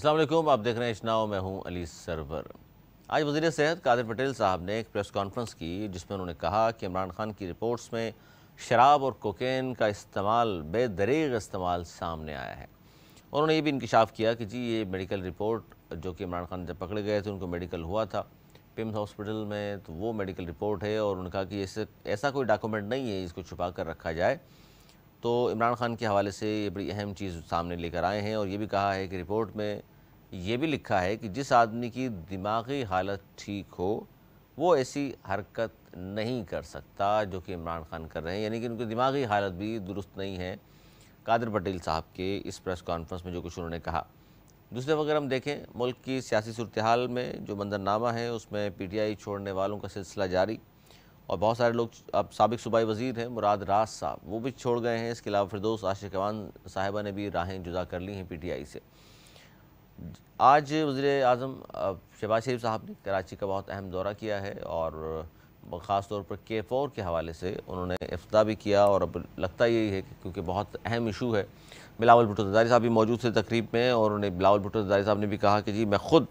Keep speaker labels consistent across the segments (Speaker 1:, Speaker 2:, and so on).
Speaker 1: अस्सलाम वालेकुम, आप देख रहे हैं इश्नाओ, मैं हूं अली सरवर। आज वज़ीर सेहत कादिर पटेल साहब ने एक प्रेस कॉन्फ्रेंस की जिसमें उन्होंने कहा कि इमरान खान की रिपोर्ट्स में शराब और कोकेन का इस्तेमाल, बेदरीग इस्तेमाल सामने आया है। उन्होंने ये भी इंकशाफ किया कि जी ये मेडिकल रिपोर्ट जो कि इमरान खान जब पकड़े गए थे उनको मेडिकल हुआ था पिम्स हॉस्पिटल में, तो वो मेडिकल रिपोर्ट है और उन्होंने कहा कि ऐसा कोई डॉक्यूमेंट नहीं है इसको छुपा कर रखा जाए। तो इमरान खान के हवाले से ये बड़ी अहम चीज़ सामने लेकर आए हैं और ये भी कहा है कि रिपोर्ट में ये भी लिखा है कि जिस आदमी की दिमागी हालत ठीक हो वो ऐसी हरकत नहीं कर सकता जो कि इमरान खान कर रहे हैं, यानी कि उनकी दिमागी हालत भी दुरुस्त नहीं है। कादिर पटेल साहब के इस प्रेस कॉन्फ्रेंस में जो कुछ उन्होंने कहा। दूसरे अगर हम देखें मुल्क की सियासी सूरत हाल में जो मंजरनामा है उसमें PTI छोड़ने वालों का सिलसिला जारी, और बहुत सारे लोग, अब साबिक सूबाई वज़ीर हैं मुराद राज साहब, वो भी छोड़ गए हैं। इसके अलावा फिरदौस आशिकवान साहिबा ने भी राहें जुदा कर ली हैं PTI से। आज वज़ीर आज़म शहबाज शरीफ साहब ने कराची का बहुत अहम दौरा किया है और ख़ास तौर पर K4 के हवाले से उन्होंने इफ्तिताह भी किया, और अब लगता यही है कि क्योंकि बहुत अहम इशू है। बिलावल भुट्टो ज़रदारी साहब भी मौजूद थे तकरीब में, और उन्होंने बिलावल भुट्टो ज़रदारी साहब ने भी कहा कि जी मैं ख़ुद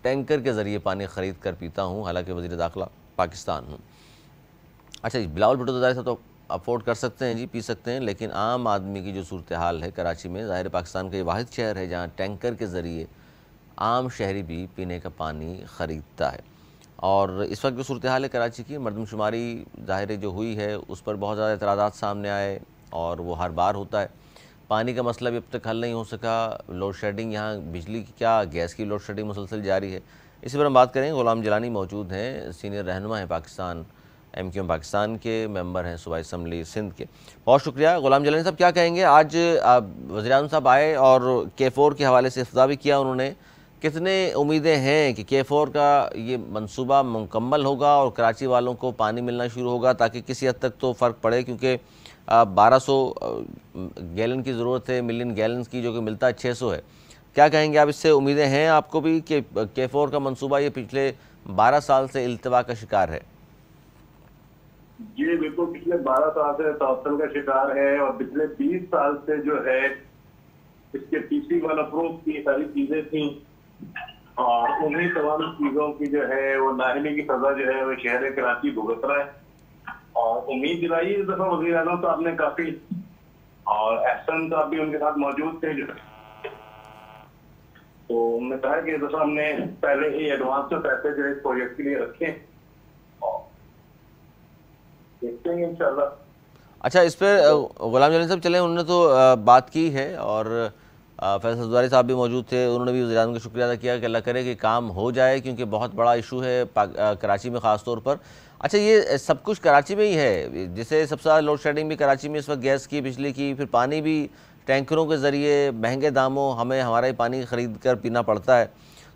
Speaker 1: टैंकर के ज़रिए पानी ख़रीद कर पीता हूँ, हालांकि वज़ीर दाखिला पाकिस्तान हूँ। अच्छा जी, बिलावल भुट्टो ज़रदारी साहब तो अफोर्ड कर सकते हैं जी, पी सकते हैं, लेकिन आम आदमी की जो सूरत हाल है कराची में, ज़ाहिर पाकिस्तान का ये वाहिद शहर है जहाँ टैंकर के ज़रिए आम शहरी भी पीने का पानी ख़रीदता है। और इस वक्त जो सूरत हाल है कराची की, मरदमशुमारी ज़ाहिर जो हुई है उस पर बहुत ज़्यादा एतराज़ात सामने आए और वो हर बार होता है। पानी का मसला भी अब तक हल नहीं हो सका। लोड शेडिंग, यहाँ बिजली की क्या गैस की लोड शेडिंग मुसलसल जारी है। इसी पर हम बात करें। ग़ुलाम जलानी मौजूद हैं, सीनियर रहनुमा हैं पाकिस्तान, MQM पाकिस्तान के, मेंबर हैं सूबाई असम्बली सिंध के। बहुत शुक्रिया। ग़ुलाम जलानी साहब, क्या कहेंगे? आज वज़ीर आज़म साहब आए और K4 के हवाले से इफ्तिताह भी किया उन्होंने। कितने उम्मीदें हैं कि K4 का ये मंसूबा मुकम्मल होगा और कराची वालों को पानी मिलना शुरू होगा, ताकि किसी हद तक तो फ़र्क पड़े, क्योंकि 1200 गैलन की ज़रूरत है, मिलियन गैलन की, जो कि मिलता है 600 है। क्या कहेंगे आप? इससे उम्मीदें हैं आपको भी कि K4 का मंसूबा ये पिछले 12 साल से इल्तवा का शिकार है?
Speaker 2: ये बिल्कुल पिछले 12 साल से तवत्तल का शिकार है, और पिछले 20 साल से जो है इसके PC1 अप्रूव की सारी चीजें थी, और उन्हीं तमाम चीजों की जो है वो नाअहली की सजा जो है वो शहर कराची भुगत रहा है। और उम्मीद दिलाई इस दफा वज़ीर आज़म साहब ने काफी, और एहसन साहब भी उनके साथ मौजूद थे जो, तो उन्होंने कहा कि इस दफा हमने पहले ही एडवांस में पैसे जो है इस प्रोजेक्ट के लिए रखे, देखते हैं इंशाल्लाह।
Speaker 1: अच्छा, इस पर ग़ुलाम जलानी साहब चले, उन्होंने तो बात की है, और फैसल ज़रदारी साहब भी मौजूद थे, उन्होंने भी वज़ीर-ए-आज़म का शुक्रिया अदा किया कि अल्लाह करे कि काम हो जाए, क्योंकि बहुत बड़ा इशू है कराची में ख़ास तौर पर। अच्छा, ये सब कुछ कराची में ही है, जिससे सबसे ज़्यादा लोड शेडिंग भी कराची में इस वक्त गैस की, बिजली की, फिर पानी भी टैंकरों के ज़रिए महंगे दामों हमें हमारा ही पानी ख़रीद कर पीना पड़ता है।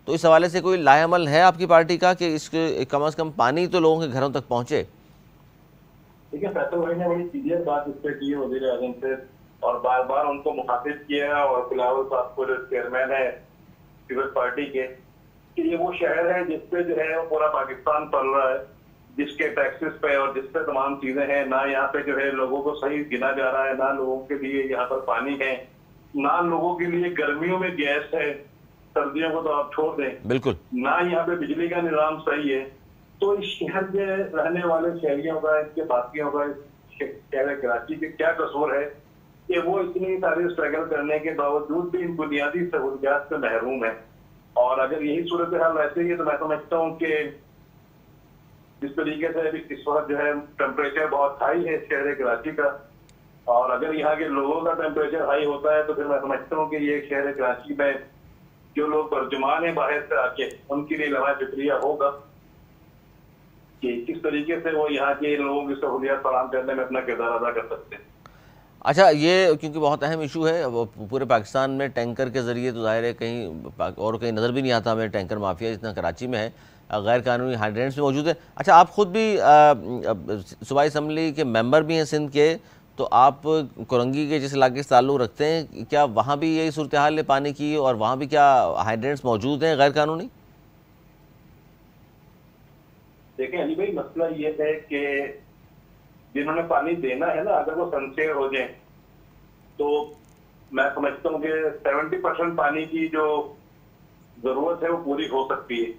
Speaker 1: तो इस हवाले से कोई लाएअमल है आपकी पार्टी का कि इसके कम अज़ कम पानी तो लोगों के घरों तक पहुँचे?
Speaker 2: देखिए, फैसल भाई ने बड़ी सीरियस बात इस पर की है वज़ीर आज़म से, और बार बार उनको मुखातिब किया, और बिलावल साहब को जो चेयरमैन है पीपल्स पार्टी के, कि ये वो शहर है जिसपे जो है वो पूरा पाकिस्तान पल रहा है, जिसके टैक्सेस पे और जिसपे तमाम चीजें हैं। ना यहाँ पे जो है लोगों को सही गिना जा रहा है, ना लोगों के लिए यहाँ पर पानी है, ना लोगों के लिए गर्मियों में गैस है, सर्दियों को तो आप छोड़ दें,
Speaker 1: बिल्कुल,
Speaker 2: ना यहाँ पे बिजली का निजाम सही है। तो इस शहर के रहने वाले शहरियों का, इसके बाकियों का, शहर कराची के क्या कसूर है कि वो इतनी सारी स्ट्रगल करने के बावजूद भी इन बुनियादी सहूलियात से महरूम है। और अगर यही सूरत हाल रहती है तो मैं समझता हूँ कि जिस तरीके से इस वक्त जो है टेम्परेचर बहुत हाई है शहर कराची का, और अगर यहाँ के लोगों का टेम्परेचर हाई होता है तो फिर मैं समझता हूँ कि ये शहर कराची में जो लोग तर्जुमान है बाहर से आके, उनके लिए लम्हा शुक्रिया होगा कि किस तरीके से वो यहाँ के लोगों की सहूलियत फराहम करने में अपना किरदार अदा कर सकते हैं।
Speaker 1: अच्छा, ये क्योंकि बहुत अहम इशू है, वो पूरे पाकिस्तान में टैंकर के ज़रिए तो ज़ाहिर है कहीं और कहीं नज़र भी नहीं आता हमें टैंकर माफिया जितना कराची में है। गैर कानूनी हाइड्रेंट्स भी मौजूद है। अच्छा, आप ख़ुद भी सूबाई असम्बली के मेंबर भी हैं सिंध के, तो आप कोरंगी के जिस इलाके से ताल्लुक़ रखते हैं, क्या वहाँ भी यही सूरत हाल है पानी की, और वहाँ भी क्या हाइड्रेंट्स मौजूद हैं गैर कानूनी?
Speaker 2: देखिए अली भाई, मसला ये है कि जिन्होंने पानी देना है ना, अगर वो सनसेयर हो जाए तो मैं समझता हूँ कि 70% पानी की जो जरूरत है वो पूरी हो सकती है।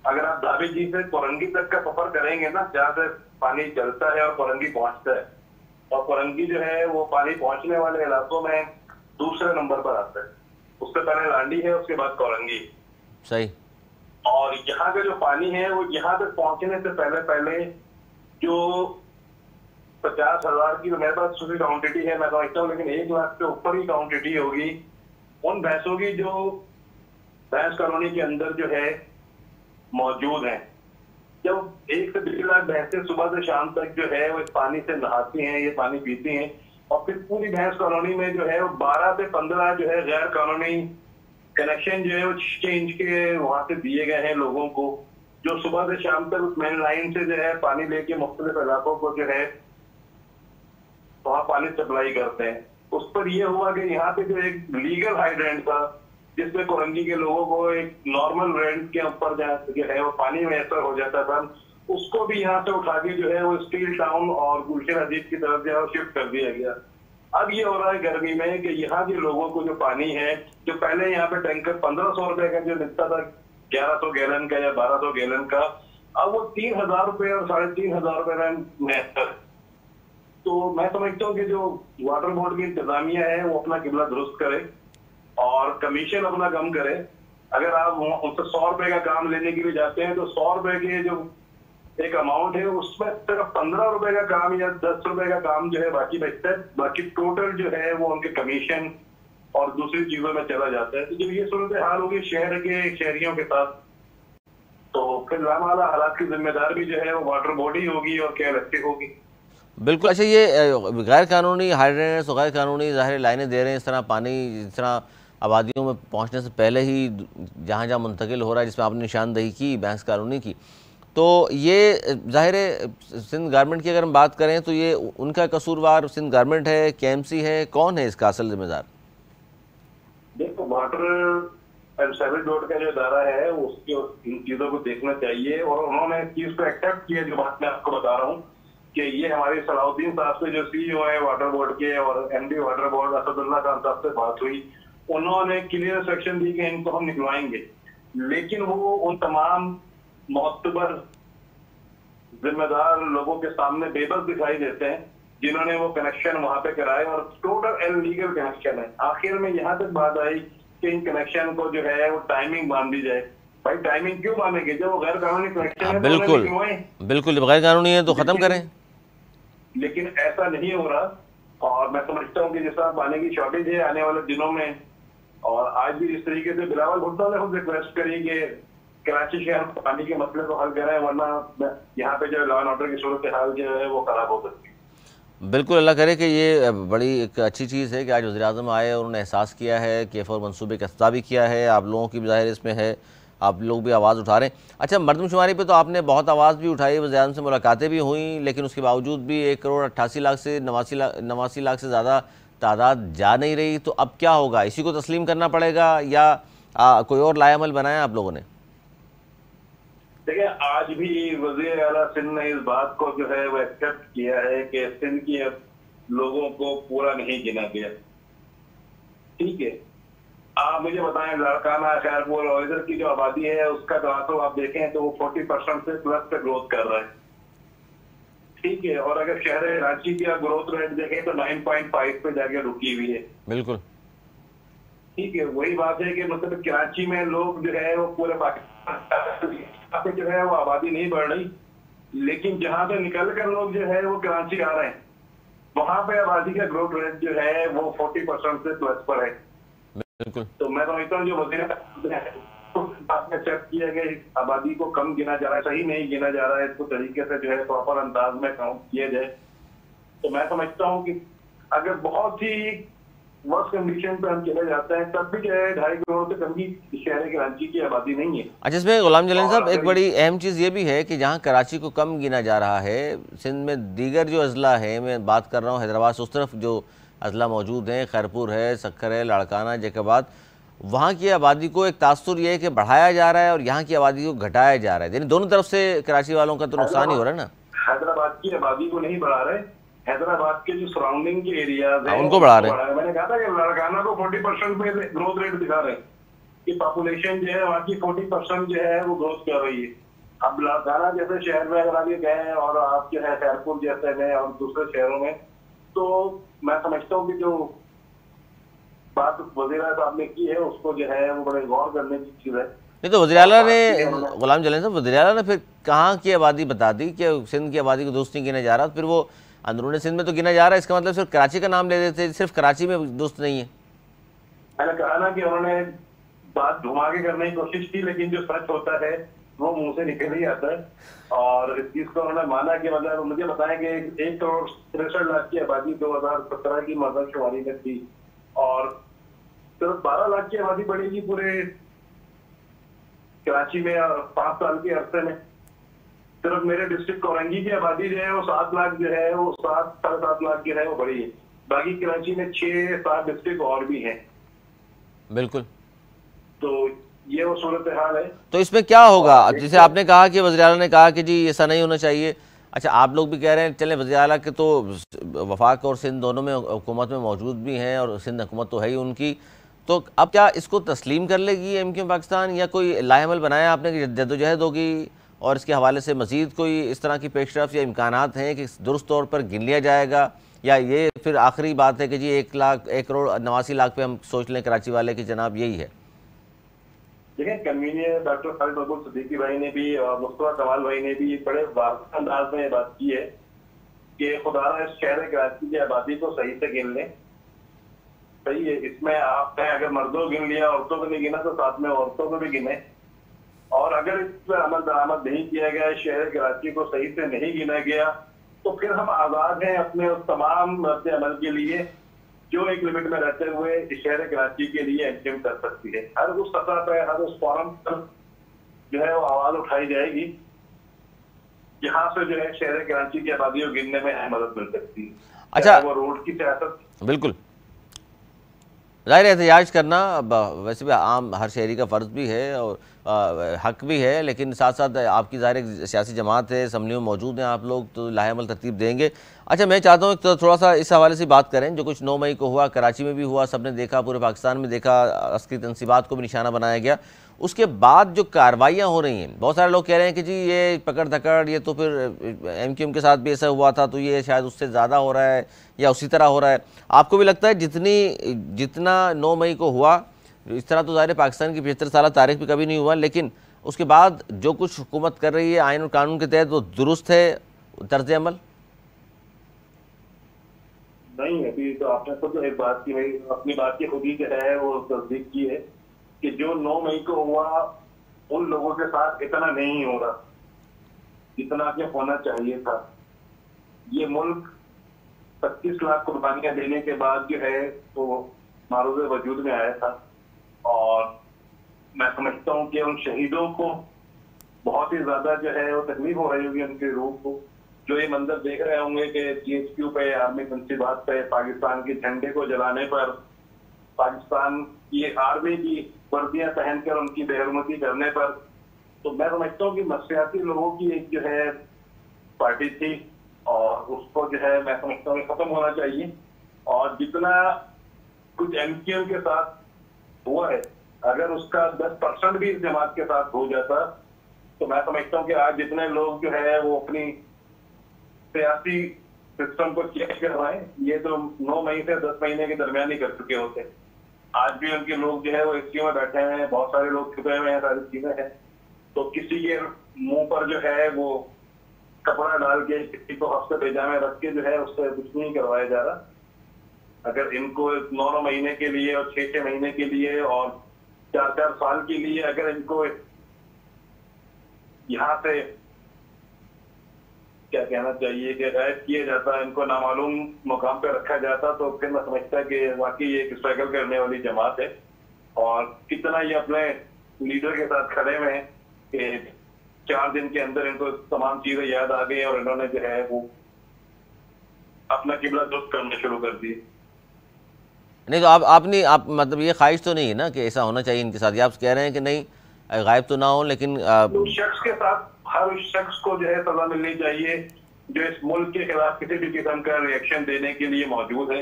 Speaker 2: अगर आप धाबी जी से कोरंगी तक का सफर करेंगे ना, जहाँ से पानी चलता है और कोरंगी पहुंचता है, और कोरंगी जो है वो पानी पहुंचने वाले इलाकों में दूसरे नंबर पर आता है। उससे पहले लांडी है, उसके बाद कोरंगी।
Speaker 1: सही।
Speaker 2: और यहाँ का जो पानी है वो यहाँ तक पहुंचने से पहले पहले जो 50,000 की, मेरे पास सूची क्वांटिटी है मैं समझता हूँ, लेकिन 1 लाख से ऊपर ही क्वांटिटी होगी उन भैंसों की जो भैंस कॉलोनी के अंदर जो है मौजूद है। जब 1 से 2 लाख भैंसें सुबह से शाम तक जो है वो इस पानी से नहाती हैं, ये पानी पीती हैं, और फिर पूरी भैंस कॉलोनी में जो है वो 12 से 15 जो है गैर कानूनी कनेक्शन जो है वो 6 इंच के वहां से दिए गए हैं लोगों को, जो सुबह से शाम तक उस मेन लाइन से जो है पानी लेके मुख्तलिफ इलाकों को जो है वहां पानी सप्लाई करते हैं। उस पर यह हुआ कि यहाँ पे जो एक लीगल हाइड्रेंट था, जिसमें कोरंगी के लोगों को एक नॉर्मल रेंट के ऊपर जो है वो पानी मैसर हो जाता था, उसको भी यहाँ से उठा के जो है वो स्टील टाउन और गुलशन अजीब की तरफ जो है शिफ्ट कर दिया गया। अब ये हो रहा है गर्मी में कि यहाँ के लोगों को जो पानी है, जो पहले यहाँ पे टैंकर 1500 रुपए का जो मिलता था 1100 गैलन का या 1200 गैलन का, अब वो 3000 रुपए और 3500 रुपए में। तो मैं समझता हूँ कि जो वाटर बोर्ड की इंतजामिया है वो अपना किबला दुरुस्त करे और कमीशन अपना कम करे। अगर आप उनसे 100 रुपए का काम लेने के लिए जाते हैं तो 100 रुपए के जो एक अमाउंट है उसमें सिर्फ 15 रुपए का काम या 10 रुपए का काम जो है बाकी बचता है, बाकी टोटल जो है वो उनके कमीशन और दूसरी चीजों में चला जाता है। तो जब ये सूरत हाल होगी शहर के शहरियों के साथ, तो फिर लामाला हालात की जिम्मेदार भी जो है वो वाटर बोर्ड ही होगी और क्या लगती होगी।
Speaker 1: बिल्कुल। अच्छा, ये गैर कानूनी हाइड्रेंट्स और गैर कानूनी ज़ाहिर लाइनें दे रहे हैं, इस तरह पानी जिस तरह आबादियों में पहुंचने से पहले ही जहां जहां मुंतकिल हो रहा है, जिसमें आपने निशानदही की भैंस कॉलोनी की, तो ये ज़ाहिर है सिंध गारमेंट की अगर हम बात करें तो ये उनका कसूरवार सिंध गारमेंट है, KMC है, कौन है इसका असल जिम्मेदार?
Speaker 2: देखो, वाटर एंड सीवरेज बोर्ड का जो इदारा है उसकी इन चीजों को देखना चाहिए, और उन्होंने इस चीज को एक्सेप्ट किया। जो बात मैं आपको बता रहा हूँ कि ये हमारे सलाउद्दीन साहब से जो CEO है वाटर बोर्ड के और MD water board Asadullah Khan साहब से बात हुई, उन्होंने क्लियर सेक्शन दी कि इनको हम निकलवाएंगे, लेकिन वो उन तमाम मोतबर जिम्मेदार लोगों के सामने बेबस दिखाई देते हैं जिन्होंने वो कनेक्शन वहां पे कराए और टोटल इलीगल कनेक्शन है। आखिर में यहाँ तक बात आई कि इन कनेक्शन को जो है वो टाइमिंग बांध दी जाए। भाई टाइमिंग क्यों बांधेंगे जब वो गैर कानूनी कनेक्शन है?
Speaker 1: बिल्कुल बिल्कुल, गैर कानूनी है तो खत्म करें।
Speaker 2: लेकिन ऐसा नहीं हो रहा, और मैं समझता हूँ कि जिस तरह पानी की शॉर्टेज है आने वाले दिनों में, और आज भी इस तरीके से बिलावल भुट्टो ने खुद रिक्वेस्ट करी कि कराची शहर पानी के मसले को हल करें, वरना यहाँ पे जो लॉ एंड ऑर्डर की सूरत हाल जो है वो खराब हो सकती है।
Speaker 1: बिल्कुल, अल्लाह करे कि ये बड़ी एक अच्छी चीज़ है कि आज वज़ीर-ए-आज़म आए और उन्होंने एहसास किया है कि K4 मनसूबे का इफ्तिताह भी किया है। आप लोगों की भी ज़ाहिर इसमें है, आप लोग भी आवाज़ उठा रहे हैं। अच्छा, मरदमशुमारी पे तो आपने बहुत आवाज़ भी उठाई, वज़ीर-ए-आज़म से मुलाकातें भी हुई, लेकिन उसके बावजूद भी 1,88,00,000 से 89 लाख से ज़्यादा तादाद जा नहीं रही। तो अब क्या होगा? इसी को तस्लीम करना पड़ेगा या कोई और लाएअमल बनाया आप लोगों ने?
Speaker 2: देखिए, आज भी वज़ीर आला सिंध ने इस बात को जो है वो एक्सेप्ट किया है कि सिंध के लोगों को पूरा नहीं गिना गया। ठीक है, आप मुझे बताएं, लाड़काना, खैरपुर और इधर की जो आबादी है उसका तनासब आप देखें तो वो 40% से प्लस पे ग्रोथ कर रहा है। ठीक है, और अगर शहर कराची की ग्रोथ रेट देखें तो 9.5 पे जाके रुकी हुई है।
Speaker 1: बिल्कुल
Speaker 2: ठीक है, वही बात है कि मतलब कराची में लोग जो है वो पूरे पाकिस्तान पे जो है वो आबादी नहीं बढ़ रही, लेकिन जहां पे निकल कर लोग जो है वो कराची आ रहे हैं, वहां पे आबादी का ग्रोथ रेट जो है वो 40% से प्लस पर है।
Speaker 1: बिल्कुल।
Speaker 2: तो मैं समझता हूँ जो वज़ीर चेक किया गया आबादी को कम गिना जा रहा है, सही नहीं गिना जा रहा है, इसको तरीके से जो है प्रॉपर अंदाज में काउंट किया जाए। तो मैं समझता हूँ कि अगर बहुत ही वर्स्ट कंडीशन पे हम चले जाते हैं तब भी जो है 2.5 करोड़ से कम की शहर कराची की आबादी नहीं है।
Speaker 1: अच्छा, इसमें गुलाम जलानी साहब एक बड़ी अहम चीज़ ये भी है कि जहाँ कराची को कम गिना जा रहा है, सिंध में दीगर जो अजला है, मैं बात कर रहा हूँ हैदराबाद से उस तरफ जो अजला मौजूद हैं, खैरपुर है, सक्खर है, लाड़काना, जैकबाद, वहाँ की आबादी को एक तासुर ये है कि बढ़ाया जा रहा है और यहाँ की आबादी को घटाया जा रहा है। यानी दोनों तरफ से कराची वालों का तो नुकसान ही हो रहा है ना।
Speaker 2: हैदराबाद की आबादी को नहीं बढ़ा रहे, हैदराबाद के जो सराउंडिंग के एरियाज हैं
Speaker 1: उनको बढ़ा रहे हैं।
Speaker 2: मैंने मैंने कहा था कि लाड़काना को 40% में ग्रोथ रेट दिखा रहे हैं कि पॉपुलेशन जो है वहाँ की 40% जो है वो ग्रोथ कर रही है। अब लाड़काना जैसे शहर में अगर आप ये गए और आप जो है खैरपुर जैसे में और दूसरे शहरों में, तो मैं समझता हूँ कि जो बात वजीर साहब ने की है उसको जो है वो बड़े गौर करने की चीज है।
Speaker 1: नहीं तो वज़ीर आला ने, गुलाम जलाल साहब, वज़ीर आला ने फिर कहाँ की आबादी बता दी कि सिंध की आबादी को दुरुस्त नहीं गिना जा रहा, फिर वो अंदरूनी सिंध में तो गिना जा रहा है, इसका मतलब सिर्फ कराची का नाम ले देते, सिर्फ कराची में दुरुस्त नहीं है।
Speaker 2: मैंने कहा ना कि उन्होंने बात घुमा के करने की कोशिश की, लेकिन जो सच होता है वो मुंह से निकल ही आता है। और इस चीज को उन्होंने माना कि मतलब मुझे बताया कि 1,63,00,000 की आबादी 2017 की मरदमशुमारी में थी और सिर्फ 12 लाख की आबादी बढ़ेगी पूरे कराची में 5 साल के अरसे में। सिर्फ मेरे डिस्ट्रिक्ट कोरंगी की आबादी जो है वो 7 लाख जो है वो 7-7.5 लाख की है वो बढ़ी है। बाकी कराची में 6-7 डिस्ट्रिक्ट और भी हैं।
Speaker 1: बिल्कुल,
Speaker 2: तो ये वो सूरत हाल है।
Speaker 1: तो इसमें क्या होगा? अब जैसे आपने कहा कि वज़ीर आला ने कहा कि जी ऐसा नहीं होना चाहिए, अच्छा आप लोग भी कह रहे हैं, चलें वज़ीर आला के तो वफाक और सिंध दोनों में हुकूमत में मौजूद भी हैं और सिंध हुकूमत तो है ही उनकी, तो अब क्या इसको तस्लीम कर लेगी MQ पाकिस्तान, या कोई लाएमल बनाया आपने कि जद्दोजहद होगी और इसके हवाले से मज़ीद कोई इस तरह की पेशरफ या इम्कानात हैं कि दुरुस्त तौर पर गिन लिया जाएगा, या ये फिर आखिरी बात है कि जी 1,89,00,000 पे हम सोच लें कराची वाले की जनाब यही है?
Speaker 2: देखिए, कन्वीनियर डॉक्टर खालिद मकबूल सिद्दीकी भाई ने भी और मुस्तफा कमाल भाई ने भी बड़े वाज़ेह अंदाज में ये बात की है कि खुदारा इस शहर कराची की आबादी को सही से गिन लें। सही है, इसमें आपने अगर मर्दों गिन लिया, औरतों को नहीं गिना, तो साथ में औरतों को भी गिने। और अगर इस पर अमल दरामद नहीं किया गया, शहर कराची को सही से नहीं गिना गया, तो फिर हम आजाद हैं अपने उस तमाम रद्द अमल के लिए जो एक लिमिट में रहते हुए शहर कराची के लिए एंटिम कर सकती है। हर उस सतह पर, हर उस फॉरम पर जो है वो आवाज उठाई जाएगी जहां से जो है शहर कराची की आबादी को गिनने में मदद मिल सकती है।
Speaker 1: अच्छा,
Speaker 2: वो रोड की सियासत,
Speaker 1: बिल्कुल ज़ाहिर है एहतजाज करना वैसे भी आम हर शहरी का फ़र्ज़ भी है और हक भी है, लेकिन साथ साथ आपकी ज़ाहिर एक सियासी जमात है, असम्बली में मौजूद हैं आप लोग, तो लाहेअमल तरतीब देंगे। अच्छा, मैं चाहता हूँ तो थोड़ा सा इस हवाले से बात करें, जो कुछ 9 मई को हुआ, कराची में भी हुआ, सबने देखा, पूरे पाकिस्तान में देखा, अस्करी तनसीबात को भी निशाना बनाया गया। उसके बाद जो कार्रवाइयाँ हो रही हैं, बहुत सारे लोग कह रहे हैं कि जी ये पकड़ धकड़, ये तो फिर MQ के साथ भी ऐसा हुआ था, तो ये शायद उससे ज़्यादा हो रहा है या उसी तरह हो रहा है। आपको भी लगता है जितना 9 मई को हुआ, इस तरह तो ज़ाहिर पाकिस्तान की 75 साल तारीख भी कभी नहीं हुआ, लेकिन उसके बाद जो कुछ हुकूमत कर रही है आइन और कानून के तहत, वो दुरुस्त है तर्ज अमल?
Speaker 2: नहीं, अभी तो आपने खुद एक बात की भाई, अपनी बात की खुद ही जो है वो तस्दीक की है कि जो 9 मई को हुआ उन लोगों के साथ इतना नहीं हो रहा जितना कि होना चाहिए था। ये मुल्क 25 लाख कुर्बानियां देने के बाद जो है वो मारूज़ वजूद में आया था, और मैं समझता हूँ कि उन शहीदों को बहुत ही ज्यादा जो है वो तकलीफ हो रही होगी उनके रूह को, जो ये मंजर देख रहे होंगे कि GHQ पे, आर्मी तनसीबात पे, पाकिस्तान के झंडे को जलाने पर, पाकिस्तान की आर्मी की वर्दियां पहनकर उनकी बेहरमती करने पर। तो मैं समझता हूँ कि नफसियाती लोगों की एक जो है पार्टी थी और उसको जो है मैं समझता हूँ खत्म होना चाहिए। और जितना कुछ MQ के साथ हुआ है, अगर उसका 10% भी इस जमात के साथ हो जाता, तो मैं समझता हूँ कि आज जितने लोग जो है वो अपनी सियासी सिस्टम को चेक कर रहे हैं, ये तो 9 मई से 10 महीने के दरमियान ही कर चुके होते। आज भी उनके लोग जो है वो एसक्यू में बैठे हुए हैं, बहुत सारे लोग छुपे हुए हैं, सारी चीजें हैं। तो किसी के मुंह पर जो है वो कपड़ा डाल के, किसी को हफ्ते भेजा में रख के जो है उससे कुछ नहीं करवाया जा रहा। अगर इनको 9 महीने के लिए और 6 महीने के लिए और 4 साल के लिए अगर इनको यहाँ से क्या कहना चाहिए कि गायब किया जाता, इनको नामालूम मुकाम पे रखा जाता, तो फिर मैं समझता कि वाकई एक स्ट्रगल करने वाली जमात है। और कितना ये अपने लीडर के साथ खड़े हुए हैं कि 4 दिन के अंदर इनको तमाम चीजें याद आ गई और इन्होंने जो है वो अपना किबला दुरुस्त करना शुरू कर दी।
Speaker 1: नहीं तो आप मतलब ये ख्वाहिश तो नहीं है ना कि ऐसा होना चाहिए इनके साथ? आप कह रहे हैं कि नहीं गायब तो ना हो, लेकिन
Speaker 2: उस शख्स के साथ हर उस शख्स को जो है सजा मिलनी चाहिए जो इस मुल्क के खिलाफ किसी भी किस्म का रिएक्शन देने के लिए मौजूद है।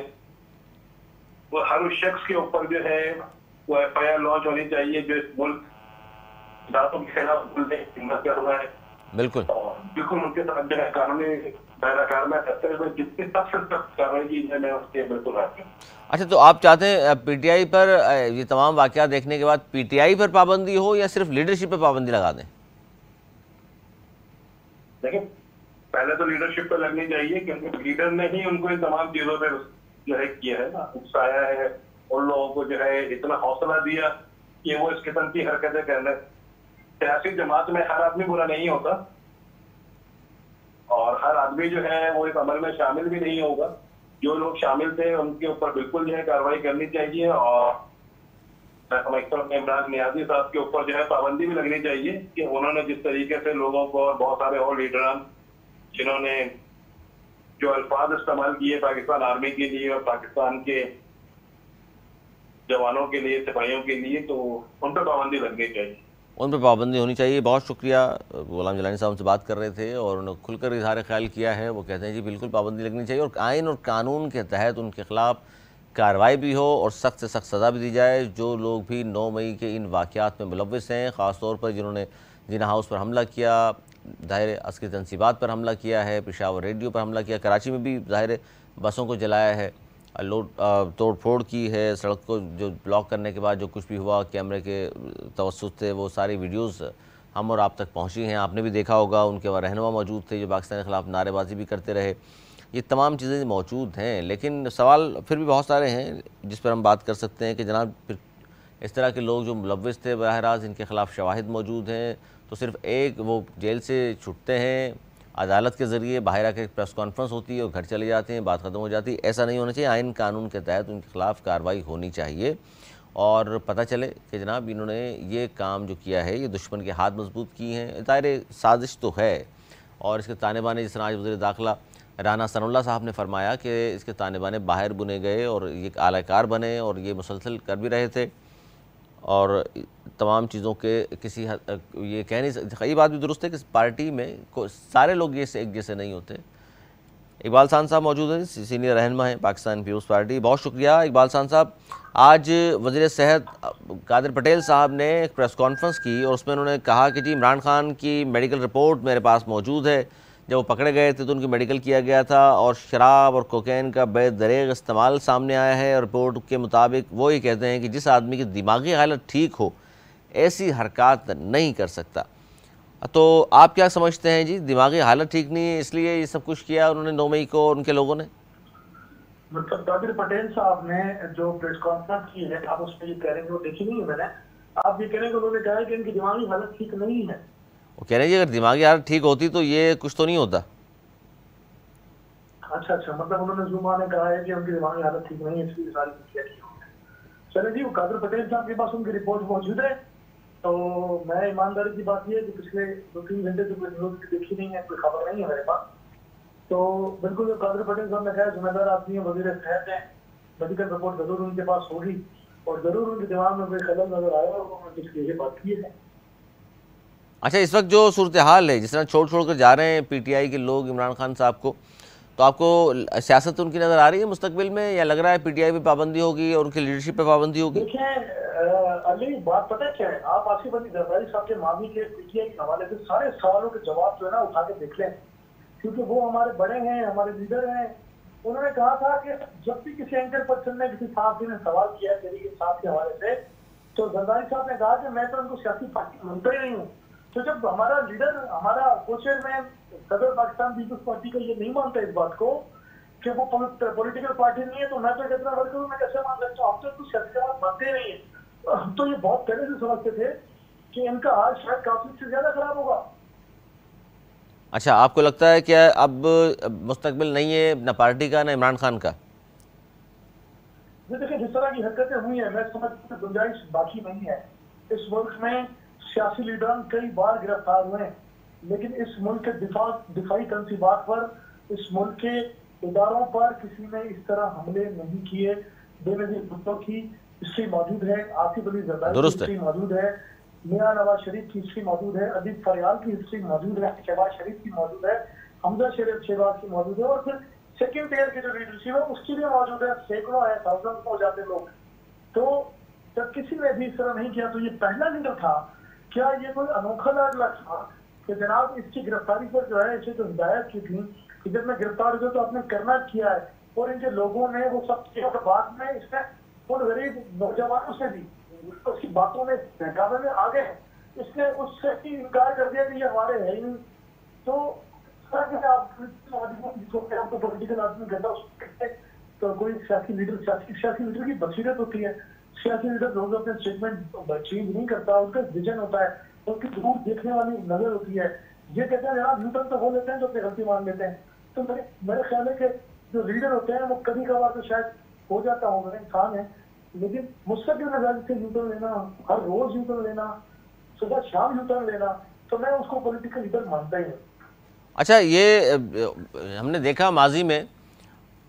Speaker 2: वो हर उस शख्स के ऊपर जो है वो FIR लॉन्च होनी चाहिए जो इस मुल्क दांतों के खिलाफ बोलने की हिम्मत कर रहा है।
Speaker 1: बिल्कुल
Speaker 2: बिल्कुल उनके साथ जो है कानूनी दायरा में करते हुए जितनी सख्त से सख्त कार्रवाई की जाए मैं उसके बिल्कुल राजी हूं।
Speaker 1: अच्छा, तो आप चाहते हैं पीटीआई पर ये तमाम वाकयात देखने के बाद पीटीआई पर पाबंदी हो या सिर्फ लीडरशिप पर पाबंदी लगा दें?
Speaker 2: देखिए, पहले तो लीडरशिप पे लगनी चाहिए क्योंकि लीडर ने ही उनको इन तमाम चीजों पे जो है किया है ना, उकसाया है, उन लोगों को जो है इतना हौसला दिया कि वो इस किस्म की हरकतें करने। सियासी जमात में हर आदमी बुरा नहीं होता और हर आदमी जो है वो इस अमल में शामिल भी नहीं होगा। जो लोग शामिल थे उनके ऊपर बिल्कुल जो है कार्रवाई करनी चाहिए और मैं समझता हूँ इमरान नियाजी साहब के ऊपर जो है पाबंदी भी लगनी चाहिए कि उन्होंने जिस तरीके से लोगों को और बहुत सारे और लीडरान जिन्होंने जो अल्फाज इस्तेमाल किए पाकिस्तान आर्मी के लिए और पाकिस्तान के जवानों के लिए, सिपाहियों के लिए, तो उन पर पाबंदी लगनी चाहिए।
Speaker 1: उन पर पाबंदी होनी चाहिए। बहुत शुक्रिया, गुलाम जिलानी साहब से बात कर रहे थे और उन्होंने खुलकर इजहार ख्याल किया है। वो कहते हैं जी बिल्कुल पाबंदी लगनी चाहिए और आइन और कानून के तहत उनके खिलाफ कार्रवाई भी हो और सख्त से सख्त सज़ा भी दी जाए। जो लोग भी 9 मई के इन वाक़यात में मुलव्विस हैं, ख़ास तौर पर जिन्होंने जिन्ना हाउस पर हमला किया, ज़ाहिर अस्करी तनसीबात पर हमला किया है, पेशावर रेडियो पर हमला किया, कराची में भी ज़ाहिर बसों को जलाया है, तोड़ फोड़ की है, सड़क को जो ब्लॉक करने के बाद जो कुछ भी हुआ कैमरे के तवस्सुत से वो सारी वीडियोस हम और आप तक पहुंची हैं। आपने भी देखा होगा, उनके वहाँ रहनुमा मौजूद थे जो पाकिस्तान के ख़िलाफ़ नारेबाजी भी करते रहे। ये तमाम चीज़ें मौजूद हैं, लेकिन सवाल फिर भी बहुत सारे हैं जिस पर हम बात कर सकते हैं कि जनाब फिर इस तरह के लोग जो मुलव्विस थे बराह रास्त इनके ख़िलाफ़ शवाहिद मौजूद हैं, तो सिर्फ एक वो जेल से छुटते हैं, अदालत के ज़रिए बाहर आकर प्रेस कॉन्फ्रेंस होती है और घर चले जाते हैं, बात ख़त्म हो जाती है। ऐसा नहीं होना चाहिए। आइन कानून के तहत उनके ख़िलाफ़ कार्रवाई होनी चाहिए और पता चले कि जनाब इन्होंने ये काम जो किया है ये दुश्मन के हाथ मजबूत किए हैं। ज़ाहिर साजिश तो है और इसके ताने बाने जिस तरह आज वज़ीर दाखिला राना सनाउल्लाह साहब ने फरमाया कि इसके ताने बाने बाहर बुने गए और ये आलाकार बने और ये मुसलसल कर भी रहे थे और तमाम चीज़ों के किसी ये कह नहीं सकते। कई बात भी दुरुस्त है कि पार्टी में सारे लोग ये एक जैसे नहीं होते। इकबाल खान साहब मौजूद हैं, सीनियर रहनुमा हैं पाकिस्तान पीपुल्स पार्टी। बहुत शुक्रिया इकबाल खान साहब। आज वज़ीर सेहत कादिर पटेल साहब ने एक प्रेस कॉन्फ्रेंस की और उसमें उन्होंने कहा कि जी इमरान खान की मेडिकल रिपोर्ट मेरे पास मौजूद है। जब वो पकड़े गए थे तो उनकी मेडिकल किया गया था और शराब और कोकेन का बेदरेग इस्तेमाल सामने आया है। और रिपोर्ट के मुताबिक वो ये कहते हैं कि जिस आदमी की दिमागी हालत ठीक हो ऐसी हरकत नहीं कर सकता। तो आप क्या समझते हैं जी, दिमागी हालत ठीक नहीं है इसलिए ये सब कुछ किया उन्होंने 9 मई को उनके लोगों ने?
Speaker 3: मतलब कादिर पटेल साहब ने जो प्रेस कॉन्फ्रेंस की है, आप उसमें ये कह रहे हैं, वो देखी नहीं है मैंने, आप ये कह रहे हैं कि उन्होंने कहा है कि इनकी दिमागी हालत ठीक नहीं है।
Speaker 1: वो कह रहे हैं अगर दिमागी हालत ठीक होती तो ये कुछ तो नहीं होता।
Speaker 3: अच्छा, मतलब उन्होंने जुमा ने कहा है कि उनकी दिमागी हालत ठीक नहीं है इसलिए सारी कुछ की है। चले जी, कादिर पटेल साहब के पास उनकी रिपोर्ट मौजूद है। तो मैं ईमानदारी की बात यह है कि पिछले 2-3 घंटे से कोई न्यूज देखी नहीं है, कोई खबर नहीं है मेरे पास। तो बिल्कुल कादिर पटेल साहब ने कहा जिम्मेदार आदमी है, वज़ीर सेहत है, मेडिकल रिपोर्ट जरूर उनके पास होगी और जरूर उनके दिमाग में कोई खलल नजर आएगा और उन्होंने इसलिए बात की है।
Speaker 1: अच्छा, इस वक्त जो सूरत हाल है, जिस तरह छोड़ कर जा रहे हैं पीटीआई के लोग इमरान खान साहब को, तो आपको सियासत उनकी नज़र आ रही है मुस्तकबिल में या लग रहा है पीटीआई पे पाबंदी होगी और उनकी लीडरशिप पे पाबंदी होगी?
Speaker 3: देखिए अली, बात पता है क्या है, आप आसिफ अली जरदारी साहब के मामले के पीटीआई के हवाले से सारे सवालों के जवाब जो है ना उठा के देख लें, क्योंकि वो हमारे बड़े हैं, हमारे लीडर हैं। उन्होंने कहा था कि जब भी किसी एंकर पर्सन ने, किसी साहब ने सवाल किया तरीके साहब के हवाले से, तो जरदारी साहब ने कहा कि मैं तो उनको सियासी पार्टी मानता ही नहीं हूँ। तो जब हमारा लीडर, हमारा को-चेयरमैन सदर पाकिस्तान पीपुल्स पार्टी का ये नहीं मानता इस बात को कि वो पॉलिटिकल पार्टी नहीं है, तो मैं तो कितना वर्क करूँ, मैं कैसे मान सकता हूँ? हम तो कुछ सियासी बात मानते नहीं है। तो ये बहुत पहले से समझते थे कि इनका आज शायद काफी से ज्यादा खराब होगा।
Speaker 1: अच्छा, आपको लगता है क्या अब मुस्तकबिल नहीं है न पार्टी का न इमरान खान का?
Speaker 3: देखिए, जिस तरह की हरकतें हुई हैं, मैं समझता हूं गुंजाइश बाकी नहीं है। इस मुल्क में सियासी लीडर कई बार गिरफ्तार हुए हैं, लेकिन इस मुल्क के दिफाई तनसीबात पर, इस मुल्क के इदारों पर किसी ने इस तरह हमले नहीं किए। बेनजीर भुट्टो की हिस्ट्री मौजूद है, आसिफ अली जरदारी की हिस्ट्री मौजूद है, मियां नवाज शरीफ की हिस्ट्री मौजूद है, अदीब फरियाल की हिस्ट्री मौजूद है, शहबाज शरीफ की मौजूद है, हमजा शरीफ शहबाज की मौजूद है, और फिर सेकेंड ईयर की जो लीडरशिप है उसकी भी मौजूद है, सैकड़ों है, थाउजेंड हो जाते लोग। तो जब किसी ने भी इस तरह नहीं किया तो ये पहला लीडर था। क्या ये कोई अनोखा लाडला था कि जनाब इसकी गिरफ्तारी पर जो है इसे तो हिदायत की थी कि जब मैं गिरफ्तार हो तो आपने करना किया है, और इनके लोगों ने वो सब किया और बाद में इसने उन गरीब नौजवानों से भी उसकी बातों में बहकावे में आ गए, इसने उससे भी इनकार कर दिया कि ये हमारे है ही नहीं। तो आपको पॉलिटिकल आदमी कहता है तो कोई सियासी लीडर की बसीरत होती है। सियासी लीडर लोग अपने स्टेटमेंट चेंज नहीं करता, उनका विजन होता है, उनकी दूर देखने वाली नजर होती है। ये कहते हैं जनाब न्यूटन तो हो लेते हैं जो अपनी गलती मान लेते हैं। तो मेरे ख्याल है कि जो लीडर होते हैं वो कभी कभार तो शायद हो जाता होगा, इंसान है, लेकिन मुस्तकिल मिजाज से यूटर्न लेना, हर रोज यूटर्न लेना, सुबह शाम यूटर्न लेना, तो मैं उसको पॉलिटिकल लीडर मानता ही हूँ।
Speaker 1: अच्छा, ये हमने देखा माजी में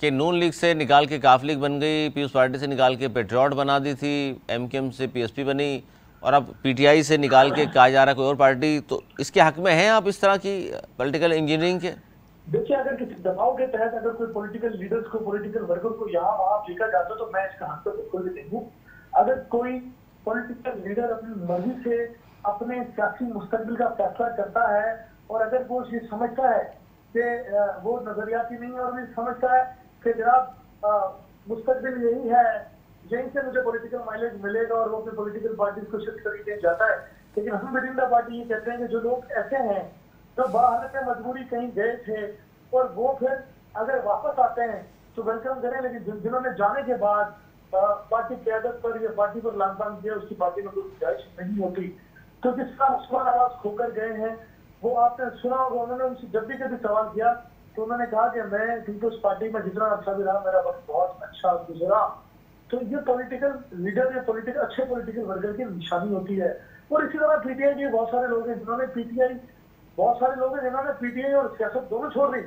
Speaker 1: कि नून लीग से निकाल के काफ लीग बन गई, पीपल्स पार्टी से निकाल के पेट्रियट बना दी थी, एमकेएम से पीएसपी बनी, और अब पीटीआई से निकाल के कहा जा रहा है कोई और पार्टी। तो इसके हक में हैं आप इस तरह की पॉलिटिकल इंजीनियरिंग के?
Speaker 3: देखिए, अगर किसी दबाव के तहत अगर कोई पॉलिटिकल लीडर्स को, पॉलिटिकल वर्कर को यहाँ वहाँ फेंका जाता तो मैं इसका हक तो बिल्कुल भी नहीं हूँ। अगर कोई पॉलिटिकल लीडर अपनी मर्जी से अपने सियासी मुस्तकबिल का फैसला करता है और अगर वो ये समझता है कि वो नजरियाती नहीं है और भी समझता है कि जनाब मुस्तकबिल यही है, यहीं से मुझे पॉलिटिकल माइलेज मिलेगा और वो अपनी पॉलिटिकल पार्टी को शिफ्ट करके जाता है। लेकिन हम बिरिंदा पार्टी ये कहते हैं कि जो लोग ऐसे हैं तो बाहर में मजबूरी कहीं गए थे और वो फिर अगर वापस आते हैं तो वेलकम करें, लेकिन जिन्होंने जाने के बाद पार्टी क्यादत पर या पार्टी पर लांछन किया उसकी पार्टी में कोई गुंजाइश नहीं होती। तो जिसका उस्मान आवाज खोकर गए हैं वो आपने सुना होगा, उन्होंने उनसे जब भी कभी सवाल किया तो उन्होंने कहा कि मैं पीपल्स पार्टी में जितना अच्छा भी रहा मेरा वक्त बहुत अच्छा गुजरा। तो ये पॉलिटिकल लीडर या पॉलिटिकल अच्छे पॉलिटिकल वर्कर की निशानी होती है। और इसी तरह पीटीआई के बहुत सारे लोग हैं जिन्होंने पीटीआई और सियासत दोनों छोड़ दी।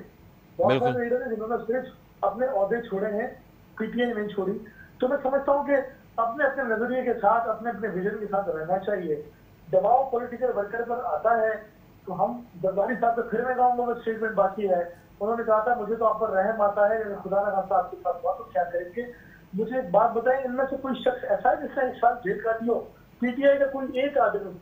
Speaker 3: बहुत सारे लीडर हैं जिन्होंने सिर्फ अपने ओहदे छोड़े हैं, पीटीआई नहीं छोड़ी। तो मैं समझता हूँ कि अपने अपने नजरिए के साथ, अपने अपने विजन के साथ रहना चाहिए। दबाव पॉलिटिकल वर्कर पर आता है तो हम जरदारी साहब को फिर मैं कहूँगा वो स्टेटमेंट बाकी है। उन्होंने कहा था मुझे तो आप पर रहम आता है, अगर खुदा ना खास्ता आपके साथ हुआ तो क्या करेंगे। मुझे एक बात बताएं, इनमें से कोई शख्स ऐसा है जिसने 1 साल जेल काटी हो? पीटीआई का कोई एक आदमी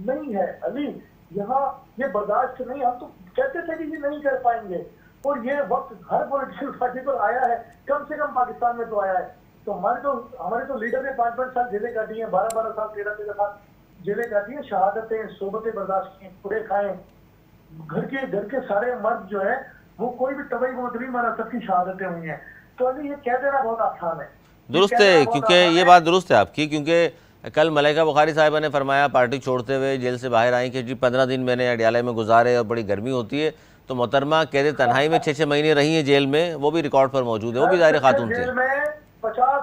Speaker 3: नहीं है अली, यहाँ ये बर्दाश्त नहीं। हम तो कहते थे कि ये नहीं कर पाएंगे और ये वक्त हर पॉलिटिकल पार्टी पर आया है, कम से कम पाकिस्तान में तो आया है। तो हमारे तो लीडर ने 5-5 साल जेलें काटी हैं, 12-12 साल 13-13 साल जेलें काटी हैं, शहादतें सोबतें बर्दाश्त की, पूरे खाए। घर के सारे मर्द जो है वो कोई भी तबई मौत नहीं मारा, सबकी शहादतें हुई हैं। तो अभी ये कह देना बहुत आसान है,
Speaker 1: दुरुस्त है, क्योंकि ये बात दुरुस्त है आपकी, क्योंकि कल मलाइका बुखारी साहिबा ने फरमाया पार्टी छोड़ते हुए जेल से बाहर आई कि जी 15 दिन मैंने अडियाला में गुजारे और बड़ी गर्मी होती है। तो मोहतरमा कैद तन्हाई में 6-6 महीने रही हैं जेल में, वो भी रिकॉर्ड पर मौजूद है, वो भी ज़ाहिर खातून थे।
Speaker 3: 50